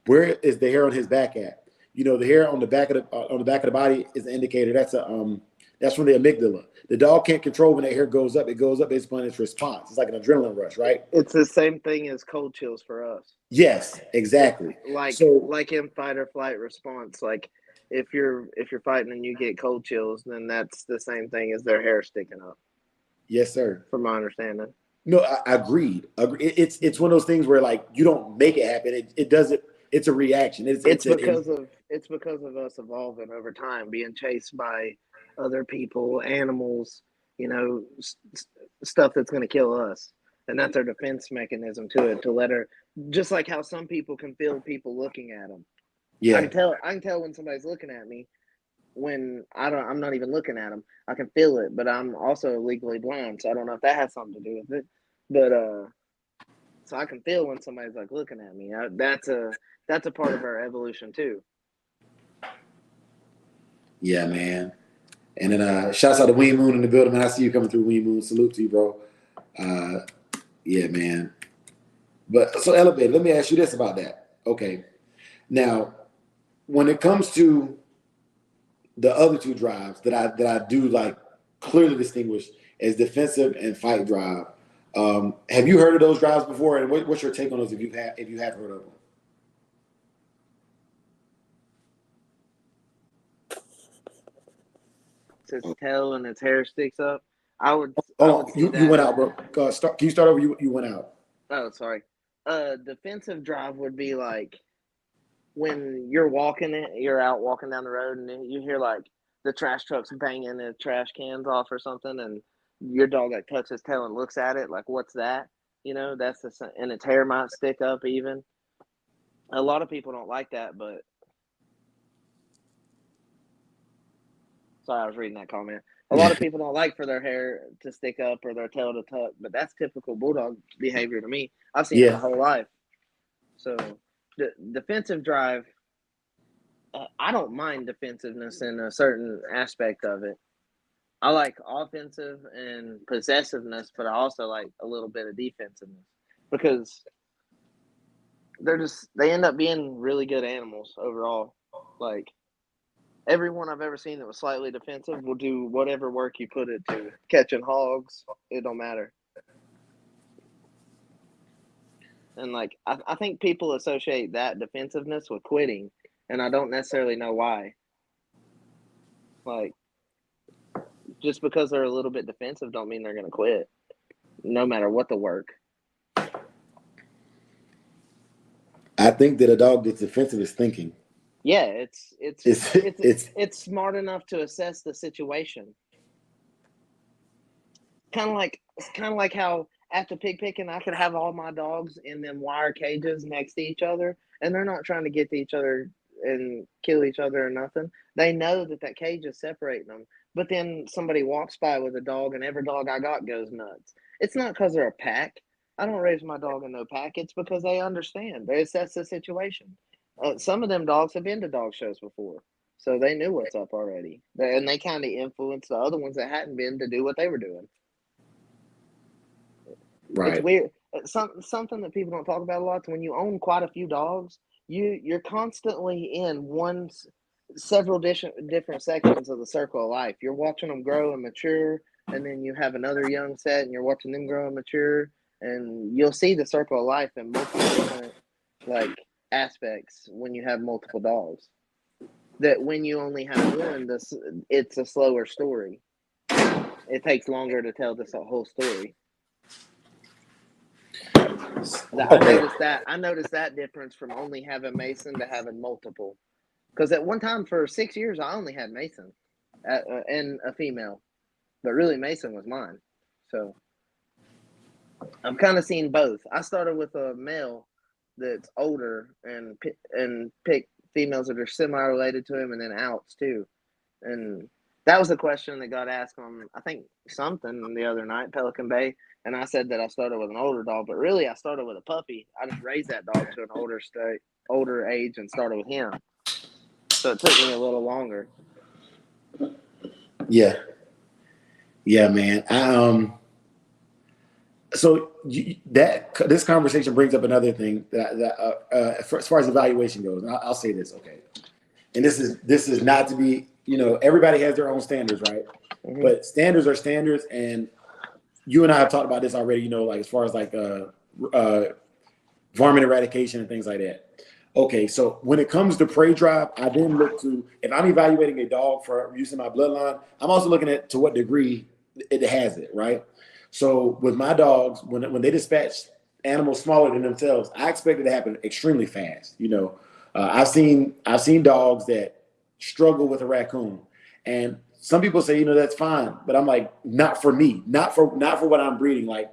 Speaker 1: where is the hair on his back at? The hair on the back of the body is an indicator. That's from the amygdala. The dog can't control when that hair goes up. It goes up based upon its response. It's like an adrenaline rush, right?
Speaker 5: It's the same thing as cold chills for us.
Speaker 1: Yes, exactly.
Speaker 5: Like in fight or flight response. Like if you're fighting and you get cold chills, then that's the same thing as their hair sticking up.
Speaker 1: Yes, sir.
Speaker 5: From my understanding.
Speaker 1: No, I agreed. It's one of those things where like you don't make it happen. It doesn't. It's a reaction. It's
Speaker 5: because of us evolving over time, being chased by other people, animals, stuff that's going to kill us, and that's our defense mechanism to it. To let her, just like how some people can feel people looking at them.
Speaker 1: Yeah.
Speaker 5: I can tell when somebody's looking at me when I'm not even looking at them. I can feel it, but I'm also legally blind, so I don't know if that has something to do with it. But so I can feel when somebody's like looking at me. That's a part of our evolution too.
Speaker 1: Yeah, man. And then shouts out to Ween Moon in the building, man. I see you coming through, Ween Moon. Salute to you, bro. Yeah, man. But so Elevate, let me ask you this about that. Okay. Now, when it comes to the other two drives that I do like clearly distinguish as defensive and fight drive, have you heard of those drives before? And what's your take on those if you have heard of them?
Speaker 5: Its tail and its hair sticks up.
Speaker 1: You went out, bro. Can you start over? You went out.
Speaker 5: Oh, sorry. Defensive drive would be like when you're out walking down the road, and you hear like the trash trucks banging the trash cans off or something, and your dog like touches its tail and looks at it like, "What's that?" That's and its hair might stick up even. A lot of people don't like that, but sorry, I was reading that comment. A lot of people don't like for their hair to stick up or their tail to tuck, but that's typical bulldog behavior to me. I've seen it my whole life. So, the defensive drive, I don't mind defensiveness in a certain aspect of it. I like offensive and possessiveness, but I also like a little bit of defensiveness because they end up being really good animals overall. Like, everyone I've ever seen that was slightly defensive will do whatever work you put it to. Catching hogs, it don't matter. And like I think people associate that defensiveness with quitting, and I don't necessarily know why. Like, just because they're a little bit defensive don't mean they're going to quit, no matter what the work.
Speaker 1: I think that a dog that's defensive is thinking.
Speaker 5: Yeah, it's smart enough to assess the situation. Kind of like how after pig picking, I could have all my dogs in them wire cages next to each other, and they're not trying to get to each other and kill each other or nothing. They know that cage is separating them. But then somebody walks by with a dog, and every dog I got goes nuts. It's not because they're a pack. I don't raise my dog in no pack. It's because they understand. They assess the situation. Some of them dogs have been to dog shows before, so they knew what's up already. And they kind of influenced the other ones that hadn't been to do what they were doing. Right. It's weird. Something that people don't talk about a lot is when you own quite a few dogs, you're constantly in several different sections of the circle of life. You're watching them grow and mature, and then you have another young set, and you're watching them grow and mature, and you'll see the circle of life in multiple different aspects when you have multiple dogs. That when you only have one, it's a slower story. It takes longer to tell this whole story. I noticed that difference from only having Mason to having multiple. Because at one time for 6 years, I only had Mason and a female. But really, Mason was mine. So I'm kind of seeing both. I started with a male that's older and pick females that are semi-related to him, and then outs too. And that was the question that got asked on, I think, something the other night, Pelican Bay. And I said that I started with an older dog, but really I started with a puppy. I just raised that dog to an older age and started with him. So it took me a little longer.
Speaker 1: Yeah, man. So this conversation brings up another thing that as far as evaluation goes, and I'll say this, okay. And this is not to be, everybody has their own standards, right? But standards are standards, and you and I have talked about this already. You know, like as far as like varmint eradication and things like that. Okay, so when it comes to prey drive, I then look to, if I'm evaluating a dog for using my bloodline, I'm also looking at to what degree it has it, right? So with my dogs, when they dispatch animals smaller than themselves, I expect it to happen extremely fast. You know, I've seen dogs that struggle with a raccoon, and some people say, you know, that's fine, but I'm like, not for me, not for what I'm breeding. Like,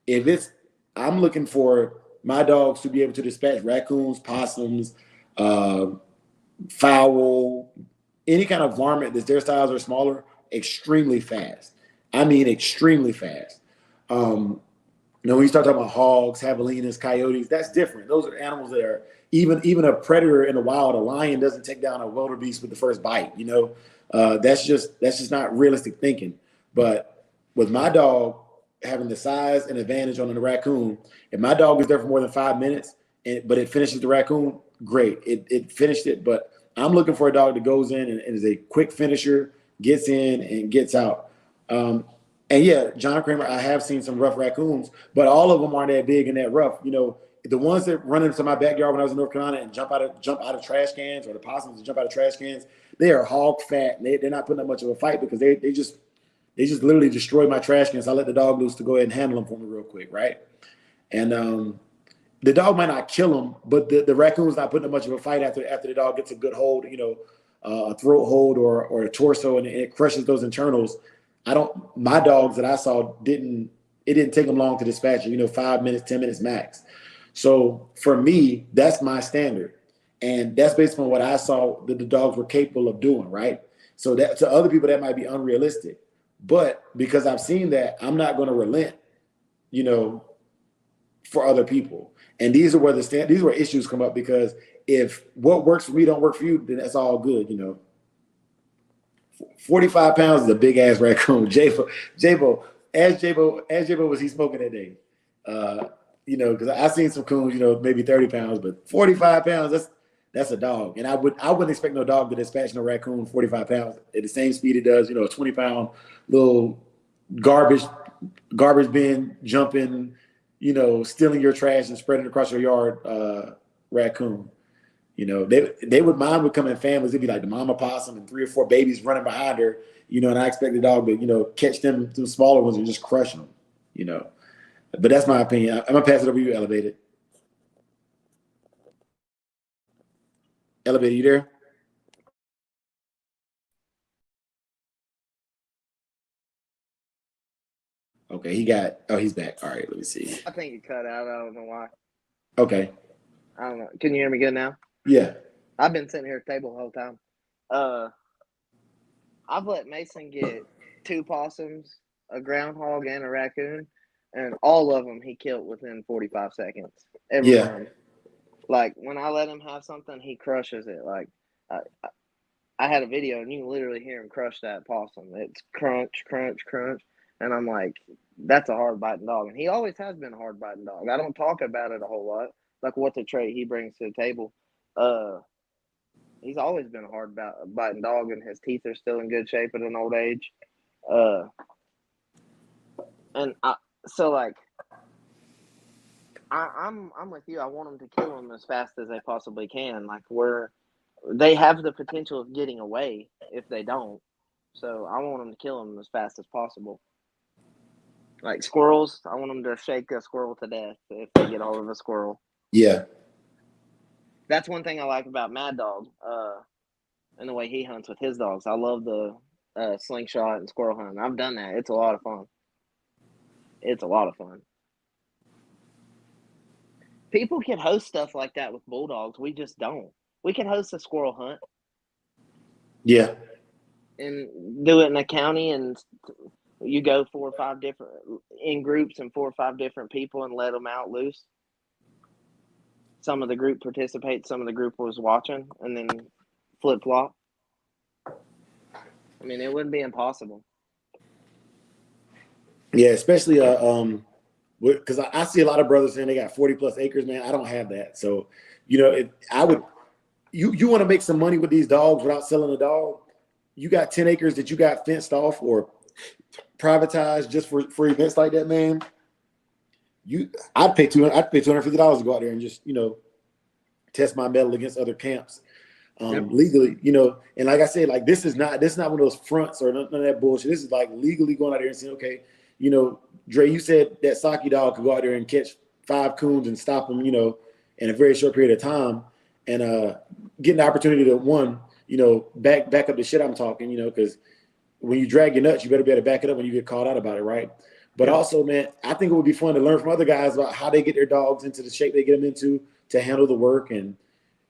Speaker 1: if it's, I'm looking for my dogs to be able to dispatch raccoons, possums, fowl, any kind of varmint that their size are smaller, extremely fast. I mean, extremely fast. You know, when you start talking about hogs, javelinas, coyotes, that's different. Those are animals that are even a predator in the wild. A lion doesn't take down a wildebeest with the first bite. You know, that's just not realistic thinking. But with my dog having the size and advantage on the raccoon, if my dog is there for more than 5 minutes, but it finishes the raccoon, great. It finished it. But I'm looking for a dog that goes in and is a quick finisher, gets in and gets out. And yeah, John Kramer, I have seen some rough raccoons, but all of them aren't that big and that rough. You know, the ones that run into my backyard when I was in North Carolina and jump out of trash cans, or the possums that jump out of trash cans, they are hog fat. And they're not putting up much of a fight because they just literally destroyed my trash cans. I let the dog loose to go ahead and handle them for me real quick, right? And the dog might not kill him, but the raccoon's not putting up much of a fight after the dog gets a good hold, you know, a throat hold or a torso, and it crushes those internals. My dogs that I saw didn't take them long to dispatch, you know, 5 minutes, 10 minutes max. So for me, that's my standard. And that's based on what I saw that the dogs were capable of doing, right? So that to other people, that might be unrealistic. But because I've seen that, I'm not going to relent, you know, for other people. And these are where issues come up, because if what works for me don't work for you, then that's all good, you know. 45 pounds is a big ass raccoon. Jabo, ask Jabo was he smoking that day? You know, because I seen some coons, you know, maybe 30 pounds, but 45 pounds, that's a dog. And I wouldn't expect no dog to dispatch no raccoon 45 pounds at the same speed it does, you know, a 20-pound little garbage bin jumping, you know, stealing your trash and spreading across your yard raccoon. You know, mine would come in families. It'd be like the mama possum and 3 or 4 babies running behind her, you know, and I expect the dog to, you know, catch them smaller ones and just crush them, you know. But that's my opinion. I'm gonna pass it over to you, Elevated. Elevated, you there? Okay, he's back. All right, let me see.
Speaker 5: I think it cut out. I don't know why.
Speaker 1: Okay.
Speaker 5: I don't know. Can you hear me good now?
Speaker 1: Yeah.
Speaker 5: I've been sitting here at the table the whole time. I've let Mason get 2 possums, a groundhog, and a raccoon, and all of them he killed within 45 seconds. Every one. Like, when I let him have something, he crushes it. Like, I had a video, and you can literally hear him crush that possum. It's crunch, crunch, crunch. And I'm like, that's a hard-biting dog. And he always has been a hard-biting dog. I don't talk about it a whole lot, like what the trait he brings to the table. He's always been a hard-biting dog, and his teeth are still in good shape at an old age. I'm with you. I want them to kill them as fast as they possibly can. Like, they have the potential of getting away if they don't. So I want them to kill them as fast as possible. Like squirrels, I want them to shake a squirrel to death if they get hold of a squirrel.
Speaker 1: Yeah.
Speaker 5: That's one thing I like about Mad Dog, and the way he hunts with his dogs. I love the slingshot and squirrel hunting. I've done that. It's a lot of fun. People can host stuff like that with bulldogs. We just don't. We can host a squirrel hunt.
Speaker 1: Yeah.
Speaker 5: And do it in a county, and you go 4 or 5 different in groups and 4 or 5 different people and let them out loose. Some of the group participates, some of the group was watching, and then flip flop. I mean, it wouldn't be impossible.
Speaker 1: Yeah, especially because I see a lot of brothers saying they got 40 plus acres, man. I don't have that. So, you know, you want to make some money with these dogs without selling a dog. you got 10 acres that you got fenced off or privatized just for events like that, man. I'd pay $250 to go out there and just test my metal against other camps. Legally, and like I said, like this is not one of those fronts or none of that bullshit. This is like legally going out there and saying, okay, Dre, you said that Saki dog could go out there and catch 5 coons and stop them, in a very short period of time, and getting the opportunity to back up the shit I'm talking, because when you drag your nuts, you better be able to back it up when you get called out about it, right? But also, man, I think it would be fun to learn from other guys about how they get their dogs into the shape they get them into to handle the work. And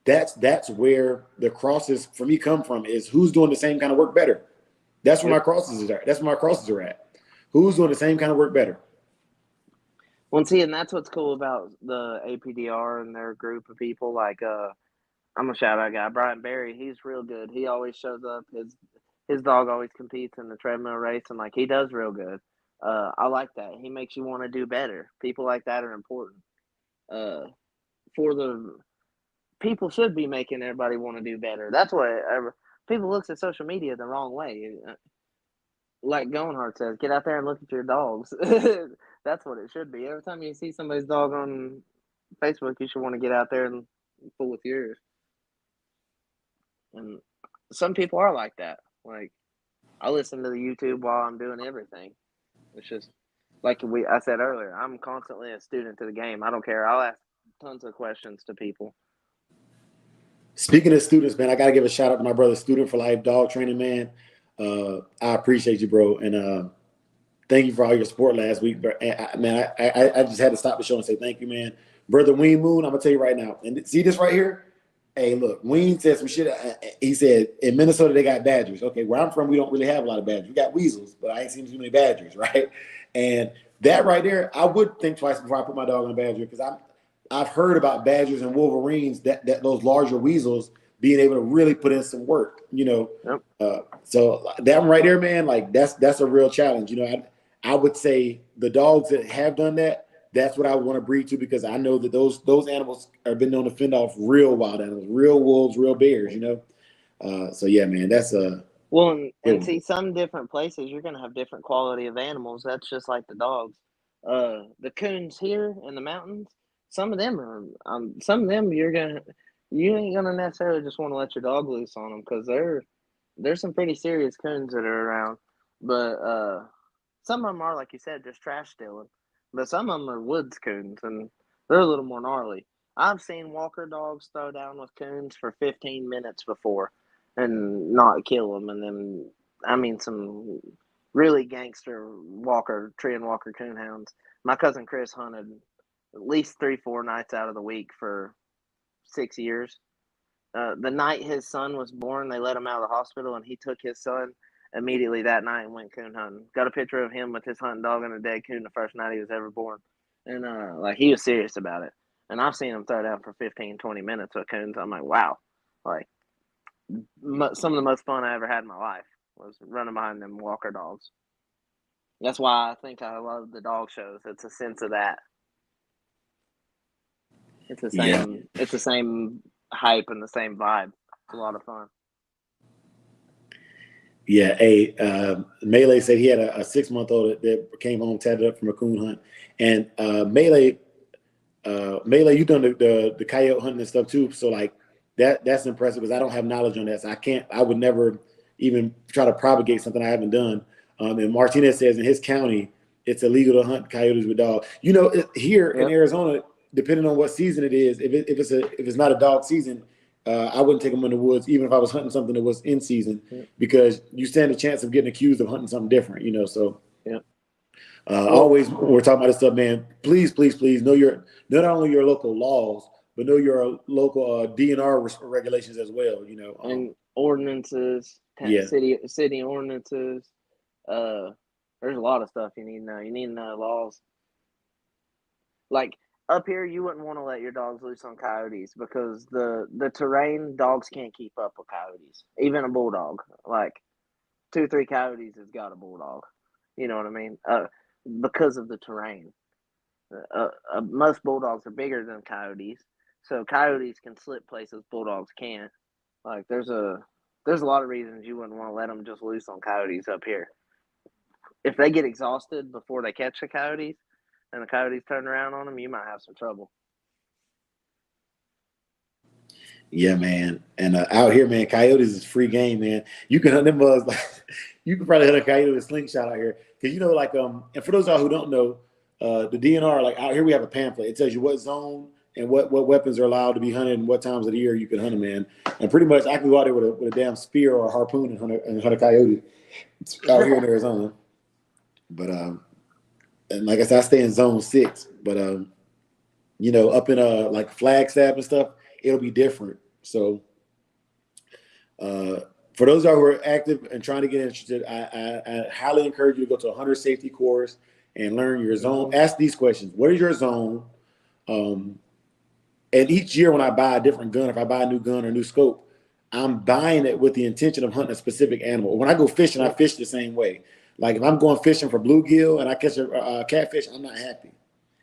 Speaker 1: that's where the crosses for me come from, is who's doing the same kind of work better. That's where my crosses are at. That's where my crosses are at. Who's doing the same kind of work better?
Speaker 5: Well, see, and that's what's cool about the APDR and their group of people. Like, I'm gonna shout out a guy, Brian Barry. He's real good. He always shows up. His dog always competes in the treadmill race, and like he does real good. I like that. He makes you want to do better. People like that are important. For the people should be making everybody want to do better. That's what people looks at social media the wrong way. Like Goenhart says, get out there and look at your dogs. That's what it should be. Every time you see somebody's dog on Facebook, you should want to get out there and pull with yours. And some people are like that. Like, I listen to the YouTube while I'm doing everything. It's just like I said earlier, I'm constantly a student to the game. I don't care. I'll ask tons of questions to people.
Speaker 1: Speaking of students, man, I got to give a shout out to my brother, Student for Life Dog Training, man. I appreciate you, bro. And thank you for all your support last week. Man, I just had to stop the show and say thank you, man. Brother Ween Moon, I'm going to tell you right now. And see this right here? Hey, look, Ween said some shit. He said, in Minnesota, they got badgers. Okay, where I'm from, we don't really have a lot of badgers. We got weasels, but I ain't seen too many badgers, right? And that right there, I would think twice before I put my dog on a badger, because I've heard about badgers and wolverines, that those larger weasels being able to really put in some work,
Speaker 5: Yep.
Speaker 1: So that one right there, man, like that's a real challenge. I would say the dogs that have done that, that's what I want to breed to, because I know that those animals have been known to fend off real wild animals, real wolves, real bears, So yeah, man, that's
Speaker 5: well, and see, some different places you're gonna have different quality of animals. That's just like the dogs. The coons here in the mountains, some of them you ain't gonna necessarily just want to let your dog loose on them, because there's some pretty serious coons that are around. But some of them are, like you said, just trash stealing. But some of them are woods coons, and they're a little more gnarly. I've seen walker dogs throw down with coons for 15 minutes before and not kill them. And then, I mean, some really gangster tree and walker coon hounds. My cousin Chris hunted at least 3-4 nights out of the week for 6 years. The night his son was born, they let him out of the hospital, and he took his son immediately that night and went coon hunting. Got a picture of him with his hunting dog and a dead coon the first night he was ever born. And like, he was serious about it. And I've seen him throw down for 15, 20 minutes with coons. I'm like, wow. Like, some of the most fun I ever had in my life was running behind them walker dogs. That's why I think I love the dog shows. It's a sense of that. It's the same. Yeah. It's the same hype and the same vibe. It's a lot of fun.
Speaker 1: Yeah, Melee said he had a 6-month-old that came home tatted up from a coon hunt, and Melee, you done the coyote hunting and stuff too. So like that's impressive, because I don't have knowledge on that. So I would never even try to propagate something I haven't done. And Martinez says in his county, it's illegal to hunt coyotes with dogs. Here in Arizona, depending on what season it is, if it's not a dog season, I wouldn't take them in the woods, even if I was hunting something that was in season, because you stand a chance of getting accused of hunting something different, So always when we're talking about this stuff, man, please know not only your local laws, but know your local DNR regulations as well,
Speaker 5: and ordinances, city ordinances. There's a lot of stuff you need to know. You need to know laws. Like, up here, you wouldn't want to let your dogs loose on coyotes, because the terrain, dogs can't keep up with coyotes. Even a bulldog, like 2-3 coyotes has got a bulldog. You know what I mean? Because of the terrain. Most bulldogs are bigger than coyotes, so coyotes can slip places bulldogs can't. Like, there's a there's a lot of reasons you wouldn't want to let them just loose on coyotes up here. If they get exhausted before they catch the coyotes and the coyotes turn around on them, you might have some trouble.
Speaker 1: Yeah, man. And out here, man, coyotes is free game, man. You can hunt them bugs like you can probably hunt a coyote with a slingshot out here. Because like and for those of y'all who don't know, the DNR, like out here we have a pamphlet. It tells you what zone and what weapons are allowed to be hunted and what times of the year you can hunt them in. And pretty much I can go out there with a damn spear or a harpoon and hunt a coyote out here in Arizona. But and like I said, I stay in zone 6. But up in like Flagstaff and stuff, it'll be different. So for those of y'all who are active and trying to get interested, I highly encourage you to go to a hunter safety course and learn your zone. Ask these questions. What is your zone? And each year when I buy a different gun, if I buy a new gun or a new scope, I'm buying it with the intention of hunting a specific animal. When I go fishing, I fish the same way. Like if I'm going fishing for bluegill and I catch a catfish, I'm not happy.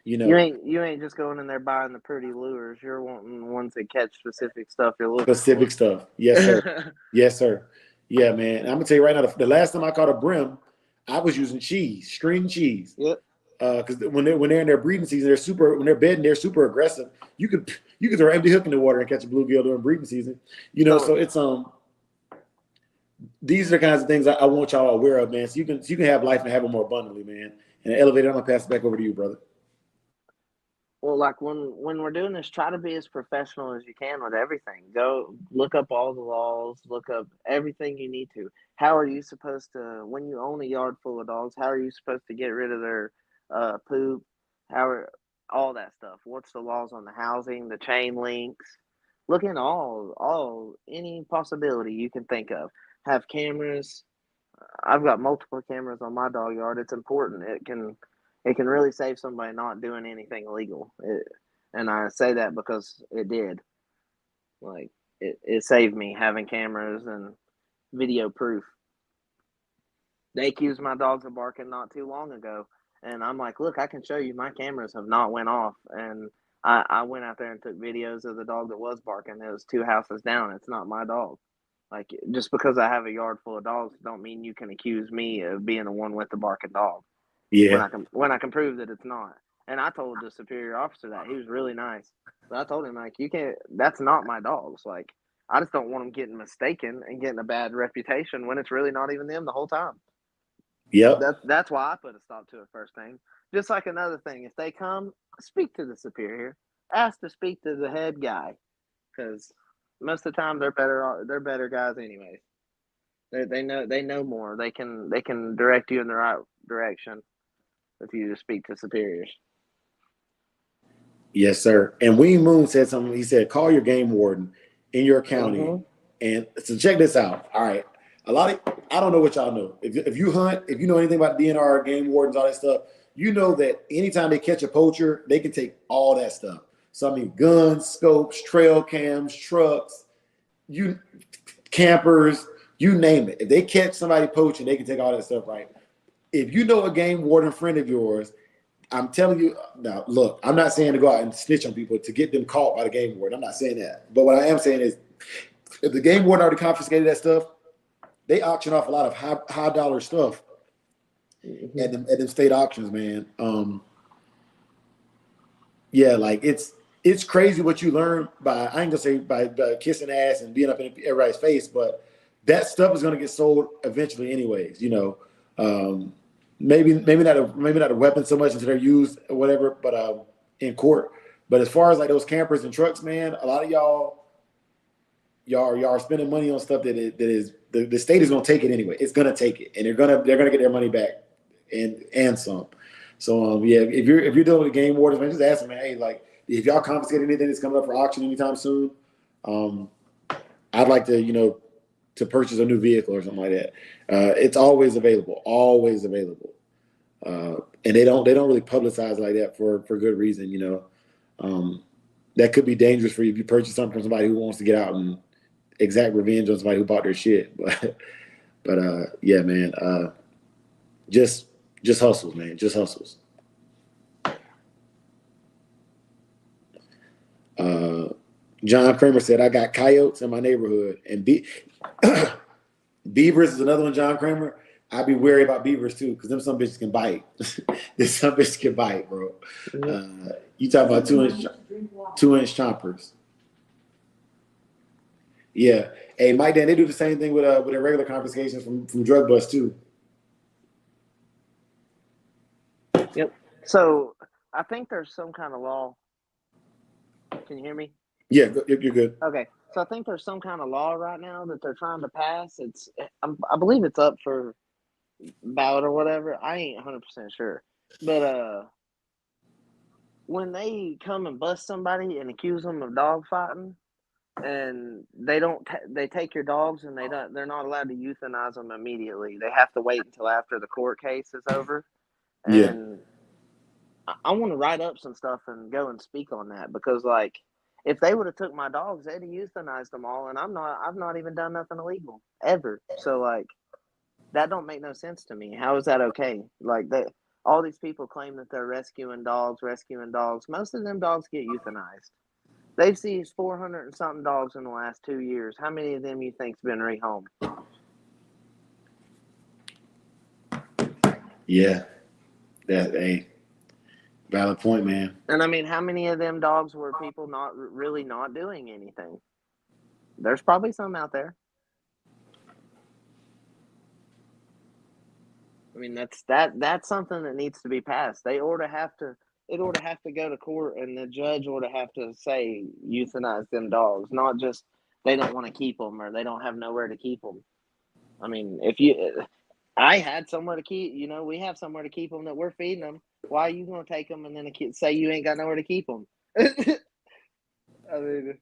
Speaker 5: You ain't just going in there buying the pretty lures. You're wanting ones that catch specific stuff you're looking
Speaker 1: Specific stuff. Yes, sir. Yes, sir. Yeah, man. I'm gonna tell you right now, the last time I caught a brim, I was using cheese, string cheese.
Speaker 5: Yep.
Speaker 1: Because when they're in their breeding season, when they're bedding, they're super aggressive. You could throw an empty hook in the water and catch a bluegill during breeding season. So it's these are the kinds of things I want y'all aware of, man. So you can have life and have it more abundantly, man. And elevator, I'm gonna pass it back over to you, brother.
Speaker 5: Well, like when we're doing this, try to be as professional as you can with everything. Go look up all the laws, look up everything you need to. How are you supposed to, when you own a yard full of dogs, how are you supposed to get rid of their poop? All that stuff. What's the laws on the housing, the chain links? Look in any possibility you can think of. Have cameras. I've got multiple cameras on my dog yard. It's important. It can really save somebody not doing anything illegal. And I say that because it did. Like it saved me having cameras and video proof. They accused my dogs of barking not too long ago, and I'm like, look, I can show you my cameras have not went off. And I went out there and took videos of the dog that was barking. It was 2 houses down. It's not my dog. Like just because I have a yard full of dogs don't mean you can accuse me of being the one with the barking dog.
Speaker 1: Yeah.
Speaker 5: When I can prove that it's not. And I told the superior officer that. He was really nice. But I told him, like, you can't, that's not my dogs. Like, I just don't want them getting mistaken and getting a bad reputation when it's really not even them the whole time.
Speaker 1: Yep.
Speaker 5: That's why I put a stop to it first thing. Just like another thing, if they come, speak to the superior. Ask to speak to the head guy. Because most of the time they're better guys anyways. They know more. They can direct you in the right direction if you just speak to superiors.
Speaker 1: Yes, sir. And Ween Moon said something. He said, call your game warden in your county. And so check this out. All right. I don't know what y'all know. If you hunt, if you know anything about DNR, game wardens, all that stuff, you know that anytime they catch a poacher, they can take all that stuff. So I mean, guns, scopes, trail cams, trucks, campers, you name it. If they catch somebody poaching, they can take all that stuff, right? If you know a game warden friend of yours, I'm telling you now, look, I'm not saying to go out and snitch on people to get them caught by the game warden. I'm not saying that. But what I am saying is if the game warden already confiscated that stuff, they auction off a lot of high dollar stuff at them state auctions, man. Yeah, like it's crazy what you learn by, I ain't gonna say by kissing ass and being up in everybody's face, but that stuff is gonna get sold eventually anyways, maybe not a weapon so much until they're used or whatever, but in court. But as far as like those campers and trucks, man, a lot of y'all are spending money on stuff that is the state is gonna take it anyway. It's gonna take it, and they're gonna get their money back and some. So yeah, if you're dealing with game wardens, man, just ask them, man, hey, like if y'all confiscate anything that's coming up for auction anytime soon, I'd like to to purchase a new vehicle or something like that. It's always available, and they don't really publicize like that for good reason. That could be dangerous for you if you purchase something from somebody who wants to get out and exact revenge on somebody who bought their shit. But yeah, man, just hustles, man, just hustles. John Kramer said, I got coyotes in my neighborhood, and Beavers is another one, John Kramer. I'd be wary about beavers too, because them some bitches can bite. Some bitches can bite, bro. You talk about 2-inch chompers. Yeah. Hey, Mike, Dan, they do the same thing with their regular confiscations from drug busts too.
Speaker 5: Yep. So I think there's some kind of law. Can you hear me?
Speaker 1: Yeah, you're good.
Speaker 5: Okay. So I think there's some kind of law right now that they're trying to pass. I believe it's up for ballot or whatever. I ain't 100% sure. But when they come and bust somebody and accuse them of dog fighting, and they take your dogs and they're not allowed to euthanize them immediately. They have to wait until after the court case is over.
Speaker 1: Yeah.
Speaker 5: And I want to write up some stuff and go and speak on that, because like, if they would have took my dogs, they'd have euthanized them all, and I've not even done nothing illegal ever. So like, that don't make no sense to me. How is that okay? Like, that all these people claim that they're rescuing dogs. Most of them dogs get euthanized. They've seized 400 and something dogs in the last 2 years. How many of them you think's been rehomed?
Speaker 1: Yeah. Valid point, man.
Speaker 5: And I mean, how many of them dogs were people not doing anything? There's probably some out there. I mean, that's something that needs to be passed. It ought to have to go to court, and the judge ought to have to say euthanize them dogs, not just they don't want to keep them or they don't have nowhere to keep them. I mean, I had somewhere to keep, we have somewhere to keep them that we're feeding them. Why are you going to take them and then say you ain't got nowhere to keep them? I mean,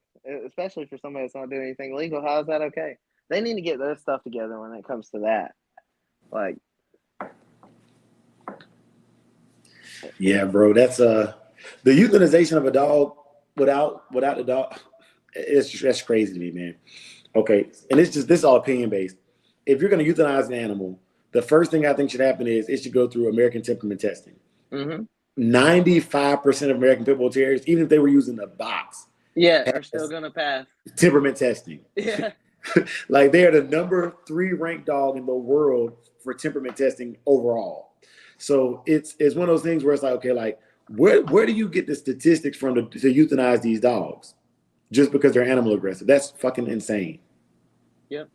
Speaker 5: especially for somebody that's not doing anything legal, how is that okay? They need to get their stuff together when it comes to that. Like,
Speaker 1: yeah, bro, that's the euthanization of a dog without the dog. That's crazy to me, man. Okay, and this is all opinion based. If you're going to euthanize an animal, the first thing I think should happen is it should go through American temperament testing. 95% of American Pit Bull Terriers, even if they were using a box,
Speaker 5: are still going to pass
Speaker 1: temperament testing.
Speaker 5: Yeah.
Speaker 1: Like, they are the number 3 ranked dog in the world for temperament testing overall. So it's one of those things where it's like, okay, like, where do you get the statistics from to euthanize these dogs just because they're animal aggressive? That's fucking insane.
Speaker 5: Yep.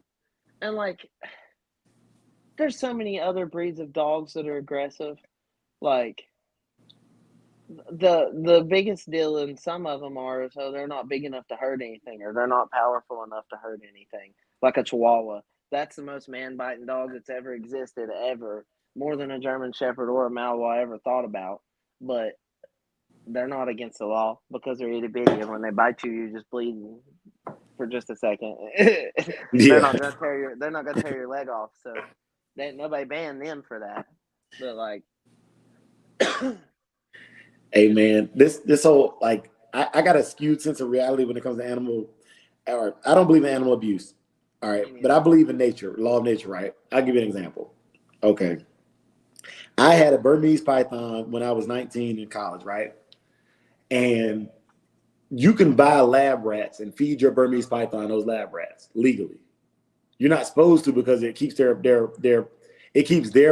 Speaker 5: And like, there's so many other breeds of dogs that are aggressive. Like, the biggest deal in some of them are so they're not big enough to hurt anything, or they're not powerful enough to hurt anything. Like a Chihuahua, that's the most man-biting dog that's ever existed, ever. More than a German Shepherd or a Malinois ever thought about. But they're not against the law because they're itty bitty, and when they bite you, you're just bleeding for just a second. They're not gonna tear your leg off. So nobody banned them for that. But like,
Speaker 1: hey man, this whole, like, I got a skewed sense of reality when it comes to animal. Or I don't believe in animal abuse. All right, but I believe in nature, law of nature. Right? I'll give you an example. Okay, I had a Burmese python when I was 19 in college, right? And you can buy lab rats and feed your Burmese python those lab rats legally. You're not supposed to, because it keeps their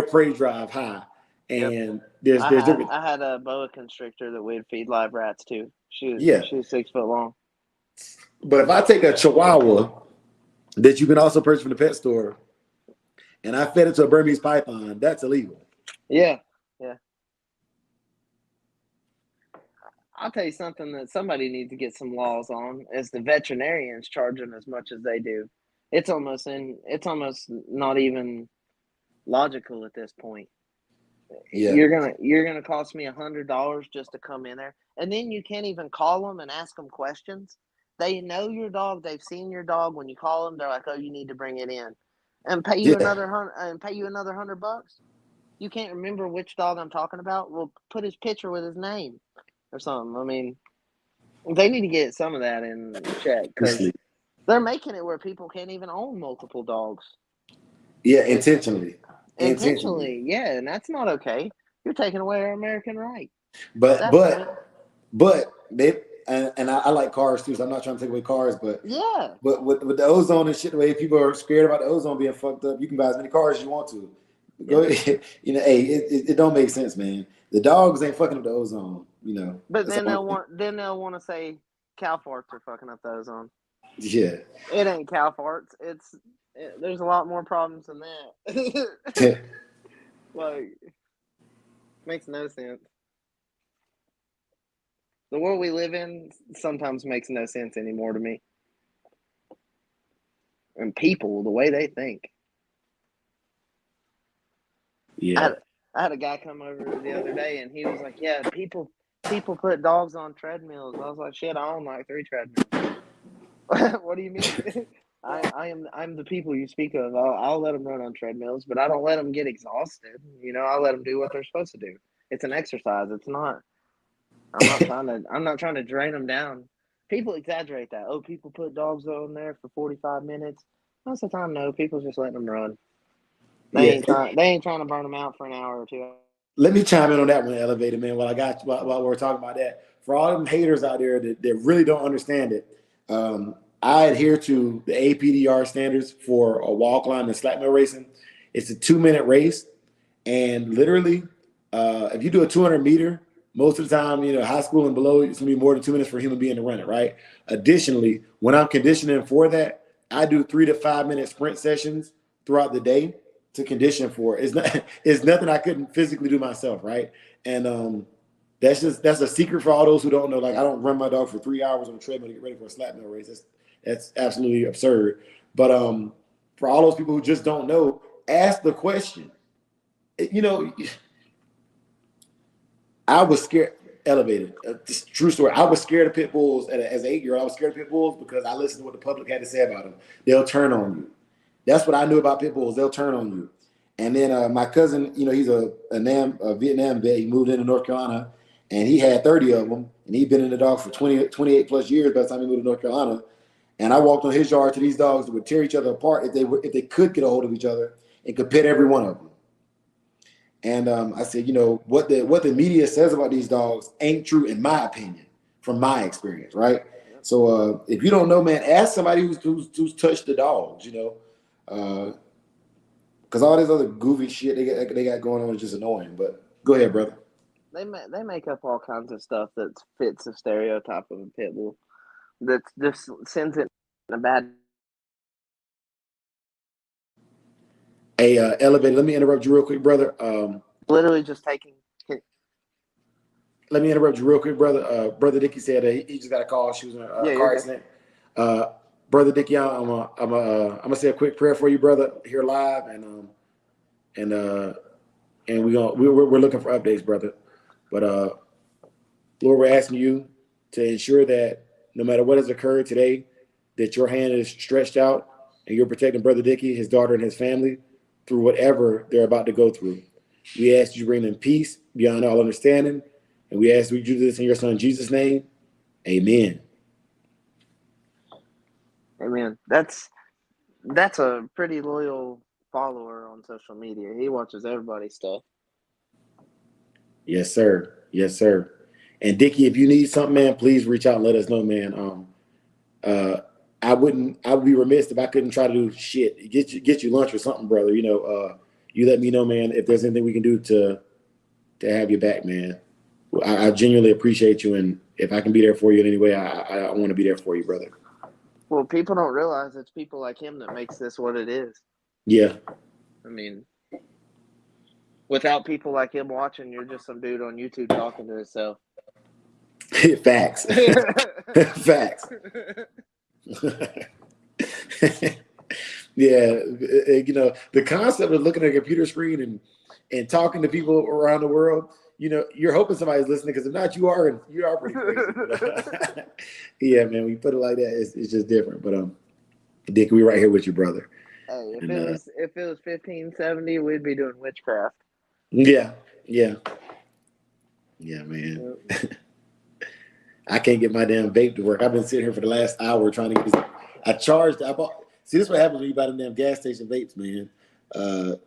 Speaker 1: prey drive high. And there's different.
Speaker 5: I had a boa constrictor that we'd feed live rats to. She was 6 foot long.
Speaker 1: But if I take a Chihuahua that you can also purchase from the pet store and I fed it to a Burmese python, that's illegal.
Speaker 5: Yeah. I'll tell you something that somebody needs to get some laws on is the veterinarians charging as much as they do. It's almost not even logical at this point. Yeah. You're gonna cost me $100 just to come in there, and then you can't even call them and ask them questions. They know your dog. They've seen your dog. When you call them, they're like, "Oh, you need to bring it in," and pay you another $100. You can't remember which dog I'm talking about? Well, put his picture with his name or something. I mean, they need to get some of that in check, because they're making it where people can't even own multiple dogs.
Speaker 1: Yeah, intentionally.
Speaker 5: Yeah, and that's not okay. You're taking away our American right.
Speaker 1: But and I like cars too, so I'm not trying to take away cars, but
Speaker 5: Yeah.
Speaker 1: But with the ozone and shit, the way people are scared about the ozone being fucked up, you can buy as many cars as you want to. Go ahead. You know, hey, it don't make sense, man. The dogs ain't fucking up the ozone, you know.
Speaker 5: But
Speaker 1: That's
Speaker 5: then
Speaker 1: all.
Speaker 5: they'll want to say cow farts are fucking up the ozone.
Speaker 1: Yeah.
Speaker 5: It ain't cow farts. There's a lot more problems than that. Like, makes no sense. The world we live in sometimes makes no sense anymore to me. And people, the way they think.
Speaker 1: Yeah.
Speaker 5: I had a guy come over the other day, and he was like, "Yeah, people put dogs on treadmills." I was like, "Shit, I own like 3 treadmills." What do you mean? I'm the people you speak of. I'll let them run on treadmills, but I don't let them get exhausted. You know, I let them do what they're supposed to do. It's an exercise. It's not. I'm not trying to drain them down. People exaggerate that. Oh, people put dogs on there for 45 minutes. Most of the time, no. People just letting them run.
Speaker 1: Yeah.
Speaker 5: They ain't trying to burn them out for an hour or 2.
Speaker 1: Let me chime in on that one, Elevated, man. While we're talking about that, for all them haters out there that really don't understand it, I adhere to the APDR standards for a wall climb and slack mill racing. It's a 2-minute race, and literally, if you do a 200 meter, most of the time, you know, high school and below, it's gonna be more than 2 minutes for a human being to run it, right? Additionally, when I'm conditioning for that, I do 3 to 5 minute sprint sessions throughout the day to condition for it. It's nothing I couldn't physically do myself, right? And that's a secret for all those who don't know. Like, I don't run my dog for 3 hours on a treadmill to get ready for a slap mill race. That's absolutely absurd. But for all those people who just don't know, ask the question. You know, I was scared. Elevated. True story. I was scared of pit bulls as an 8-year-old. I was scared of pit bulls because I listened to what the public had to say about them. They'll turn on you. That's what I knew about pit bulls. They'll turn on you. And then my cousin, you know, he's a Vietnam vet. He moved into North Carolina, and he had 30 of them. And he'd been in the dog for 28 plus years by the time he moved to North Carolina. And I walked on his yard to these dogs that would tear each other apart if they could get a hold of each other and could pit every one of them. And I said, you know, what the media says about these dogs ain't true, in my opinion, from my experience, right? So if you don't know, man, ask somebody who's touched the dogs, you know, because all this other goofy shit they got going on is just annoying. But go ahead, brother.
Speaker 5: They make up all kinds of stuff that fits the stereotype of a pit bull. That just sends it in a bad.
Speaker 1: Hey, Elevated, let me interrupt you real quick, brother.
Speaker 5: Literally just taking.
Speaker 1: Let me interrupt you real quick, brother. Brother Dickie said he just got a call. She was in a car accident. Brother Dickie, I'm gonna say a quick prayer for you, brother, here live, and we're looking for updates, brother. But Lord, we're asking you to ensure that no matter what has occurred today, that your hand is stretched out and you're protecting Brother Dickie, his daughter, and his family through whatever they're about to go through. We ask you to bring them peace beyond all understanding, and we ask you to do this in your son Jesus' name. Amen.
Speaker 5: Amen. That's a pretty loyal follower on social media. He watches everybody's stuff.
Speaker 1: Yes, sir. Yes, sir. And Dickie, if you need something, man, please reach out and let us know, man. I would be remiss if I couldn't try to do shit. Get you lunch or something, brother. You know, you let me know, man, if there's anything we can do to have you back, man. I genuinely appreciate you, and if I can be there for you in any way, I want to be there for you, brother.
Speaker 5: Well, people don't realize it's people like him that makes this what it is.
Speaker 1: Yeah.
Speaker 5: I mean, without people like him watching, you're just some dude on YouTube talking to himself.
Speaker 1: Facts. Facts. Yeah, you know, the concept of looking at a computer screen and talking to people around the world, you know, you're hoping somebody's listening, because if not, you are pretty crazy. Yeah, man, when you put it like that, it's just different. But Dick, we right here with you, brother.
Speaker 5: Hey, if it was 1570, we'd be doing witchcraft.
Speaker 1: Yeah, man. I can't get my damn vape to work. I've been sitting here for the last hour trying to get this. See, this is what happens when you buy them damn gas station vapes, man. And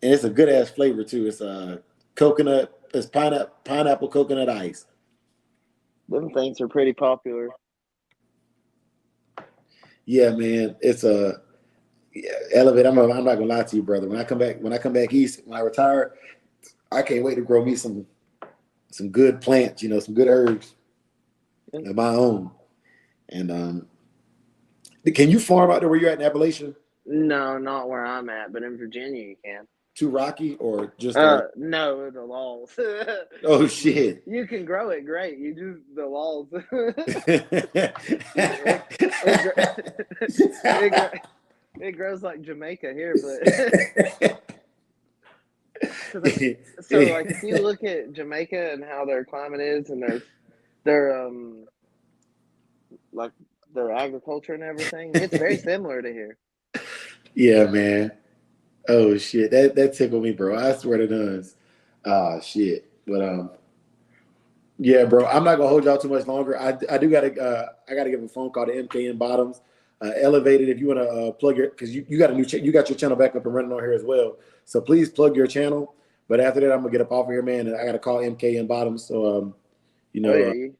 Speaker 1: it's a good ass flavor too. It's coconut. It's pineapple coconut ice.
Speaker 5: Them things are pretty popular.
Speaker 1: Yeah, man. It's a elevate. I'm not gonna lie to you, brother. When I come back east, when I retire, I can't wait to grow me some good plants, some good herbs of my own. And can you farm out there where you're at in Appalachia?
Speaker 5: No, not where I'm at, but in Virginia you can.
Speaker 1: Too rocky or just
Speaker 5: No, the laws.
Speaker 1: oh shit.
Speaker 5: You can grow it great. You just the laws. It grows like Jamaica here, but so like if you look at Jamaica and how their climate is and their like their agriculture and everything, it's very similar to here.
Speaker 1: Yeah, man. Oh shit, that tickled me, bro. I swear to does. Ah, shit. But yeah, bro. I'm not gonna hold y'all too much longer. I do gotta I gotta give a phone call to MKN Bottoms. Elevated. If you wanna plug your, because you got a new you got your channel back up and running on here as well. So please plug your channel. But after that, I'm gonna get up off of here, man. And I gotta call MKN Bottoms. So
Speaker 5: the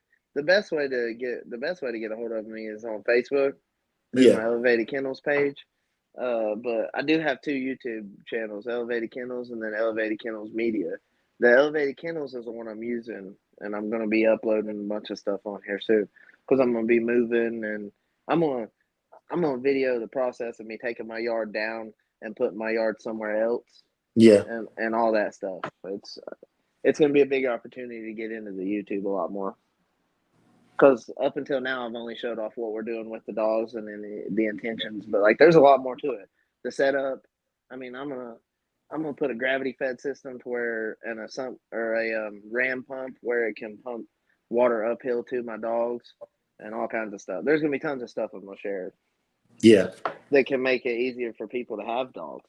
Speaker 5: best way to get a hold of me is on Facebook through
Speaker 1: yeah,
Speaker 5: my Elevated Kennels page. But I do have two YouTube channels, Elevated Kennels and then Elevated Kennels Media. The Elevated Kennels is the one I'm using, and I'm going to be uploading a bunch of stuff on here soon because I'm going to be moving, and I'm going to video the process of me taking my yard down and putting my yard somewhere else.
Speaker 1: yeah,
Speaker 5: and all that stuff. It's going to be a big opportunity to get into the YouTube a lot more. Because up until now, I've only showed off what we're doing with the dogs and then the intentions, but like there's a lot more to it. The setup. I mean, I'm gonna put a gravity fed system to where and a sump or a ram pump where it can pump water uphill to my dogs and all kinds of stuff. There's gonna be tons of stuff I'm gonna share
Speaker 1: yeah.
Speaker 5: that can make it easier for people to have dogs.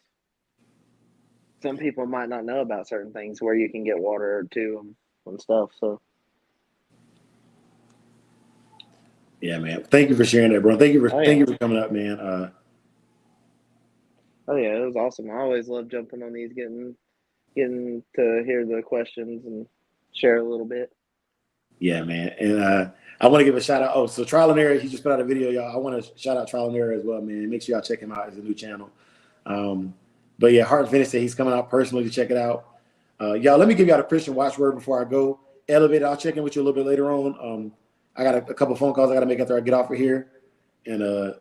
Speaker 5: Some people might not know about certain things where you can get water to them and stuff. So.
Speaker 1: Yeah, man. Thank you for sharing that, bro. Thank you for coming up, man.
Speaker 5: Oh yeah, it was awesome. I always love jumping on these, getting to hear the questions and share a little bit.
Speaker 1: Yeah, man. And I want to give a shout out. Oh, so Trial and Error, he just put out a video, y'all. I want to shout out Trial and Error as well, man. Make sure y'all check him out. It's a new channel. But yeah, Heart Finish said he's coming out personally to check it out. Y'all, let me give y'all a Christian watchword before I go. Elevated, I'll check in with you a little bit later on. I got a couple phone calls I got to make after I get off of here. And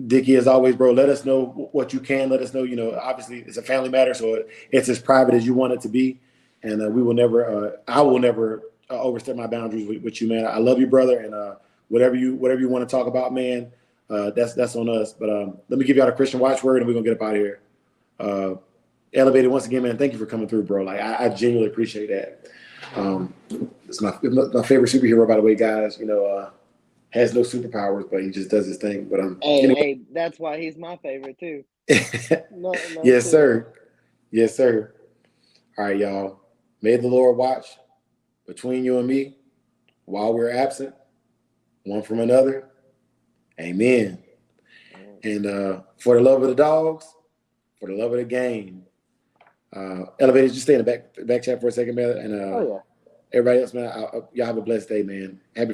Speaker 1: Dickie, as always, bro, let us know what you can. Let us know, obviously it's a family matter, so it's as private as you want it to be. And I will never overstep my boundaries with you, man. I love you, brother. And whatever you want to talk about, man, that's on us. But let me give y'all a Christian watchword and we're going to get up out of here. Elevated, once again, man, thank you for coming through, bro. Like, I genuinely appreciate that. It's my favorite superhero, by the way, guys. Has no superpowers, but he just does his thing. But
Speaker 5: hey, that's why he's my favorite too. No,
Speaker 1: yes, sir. Yes, sir. All right, y'all. May the Lord watch between you and me while we're absent, one from another. Amen. And for the love of the dogs, for the love of the game. Elevators, just stay in the back chat for a second, man. And everybody else, man, y'all have a blessed day, man. Happy Friday.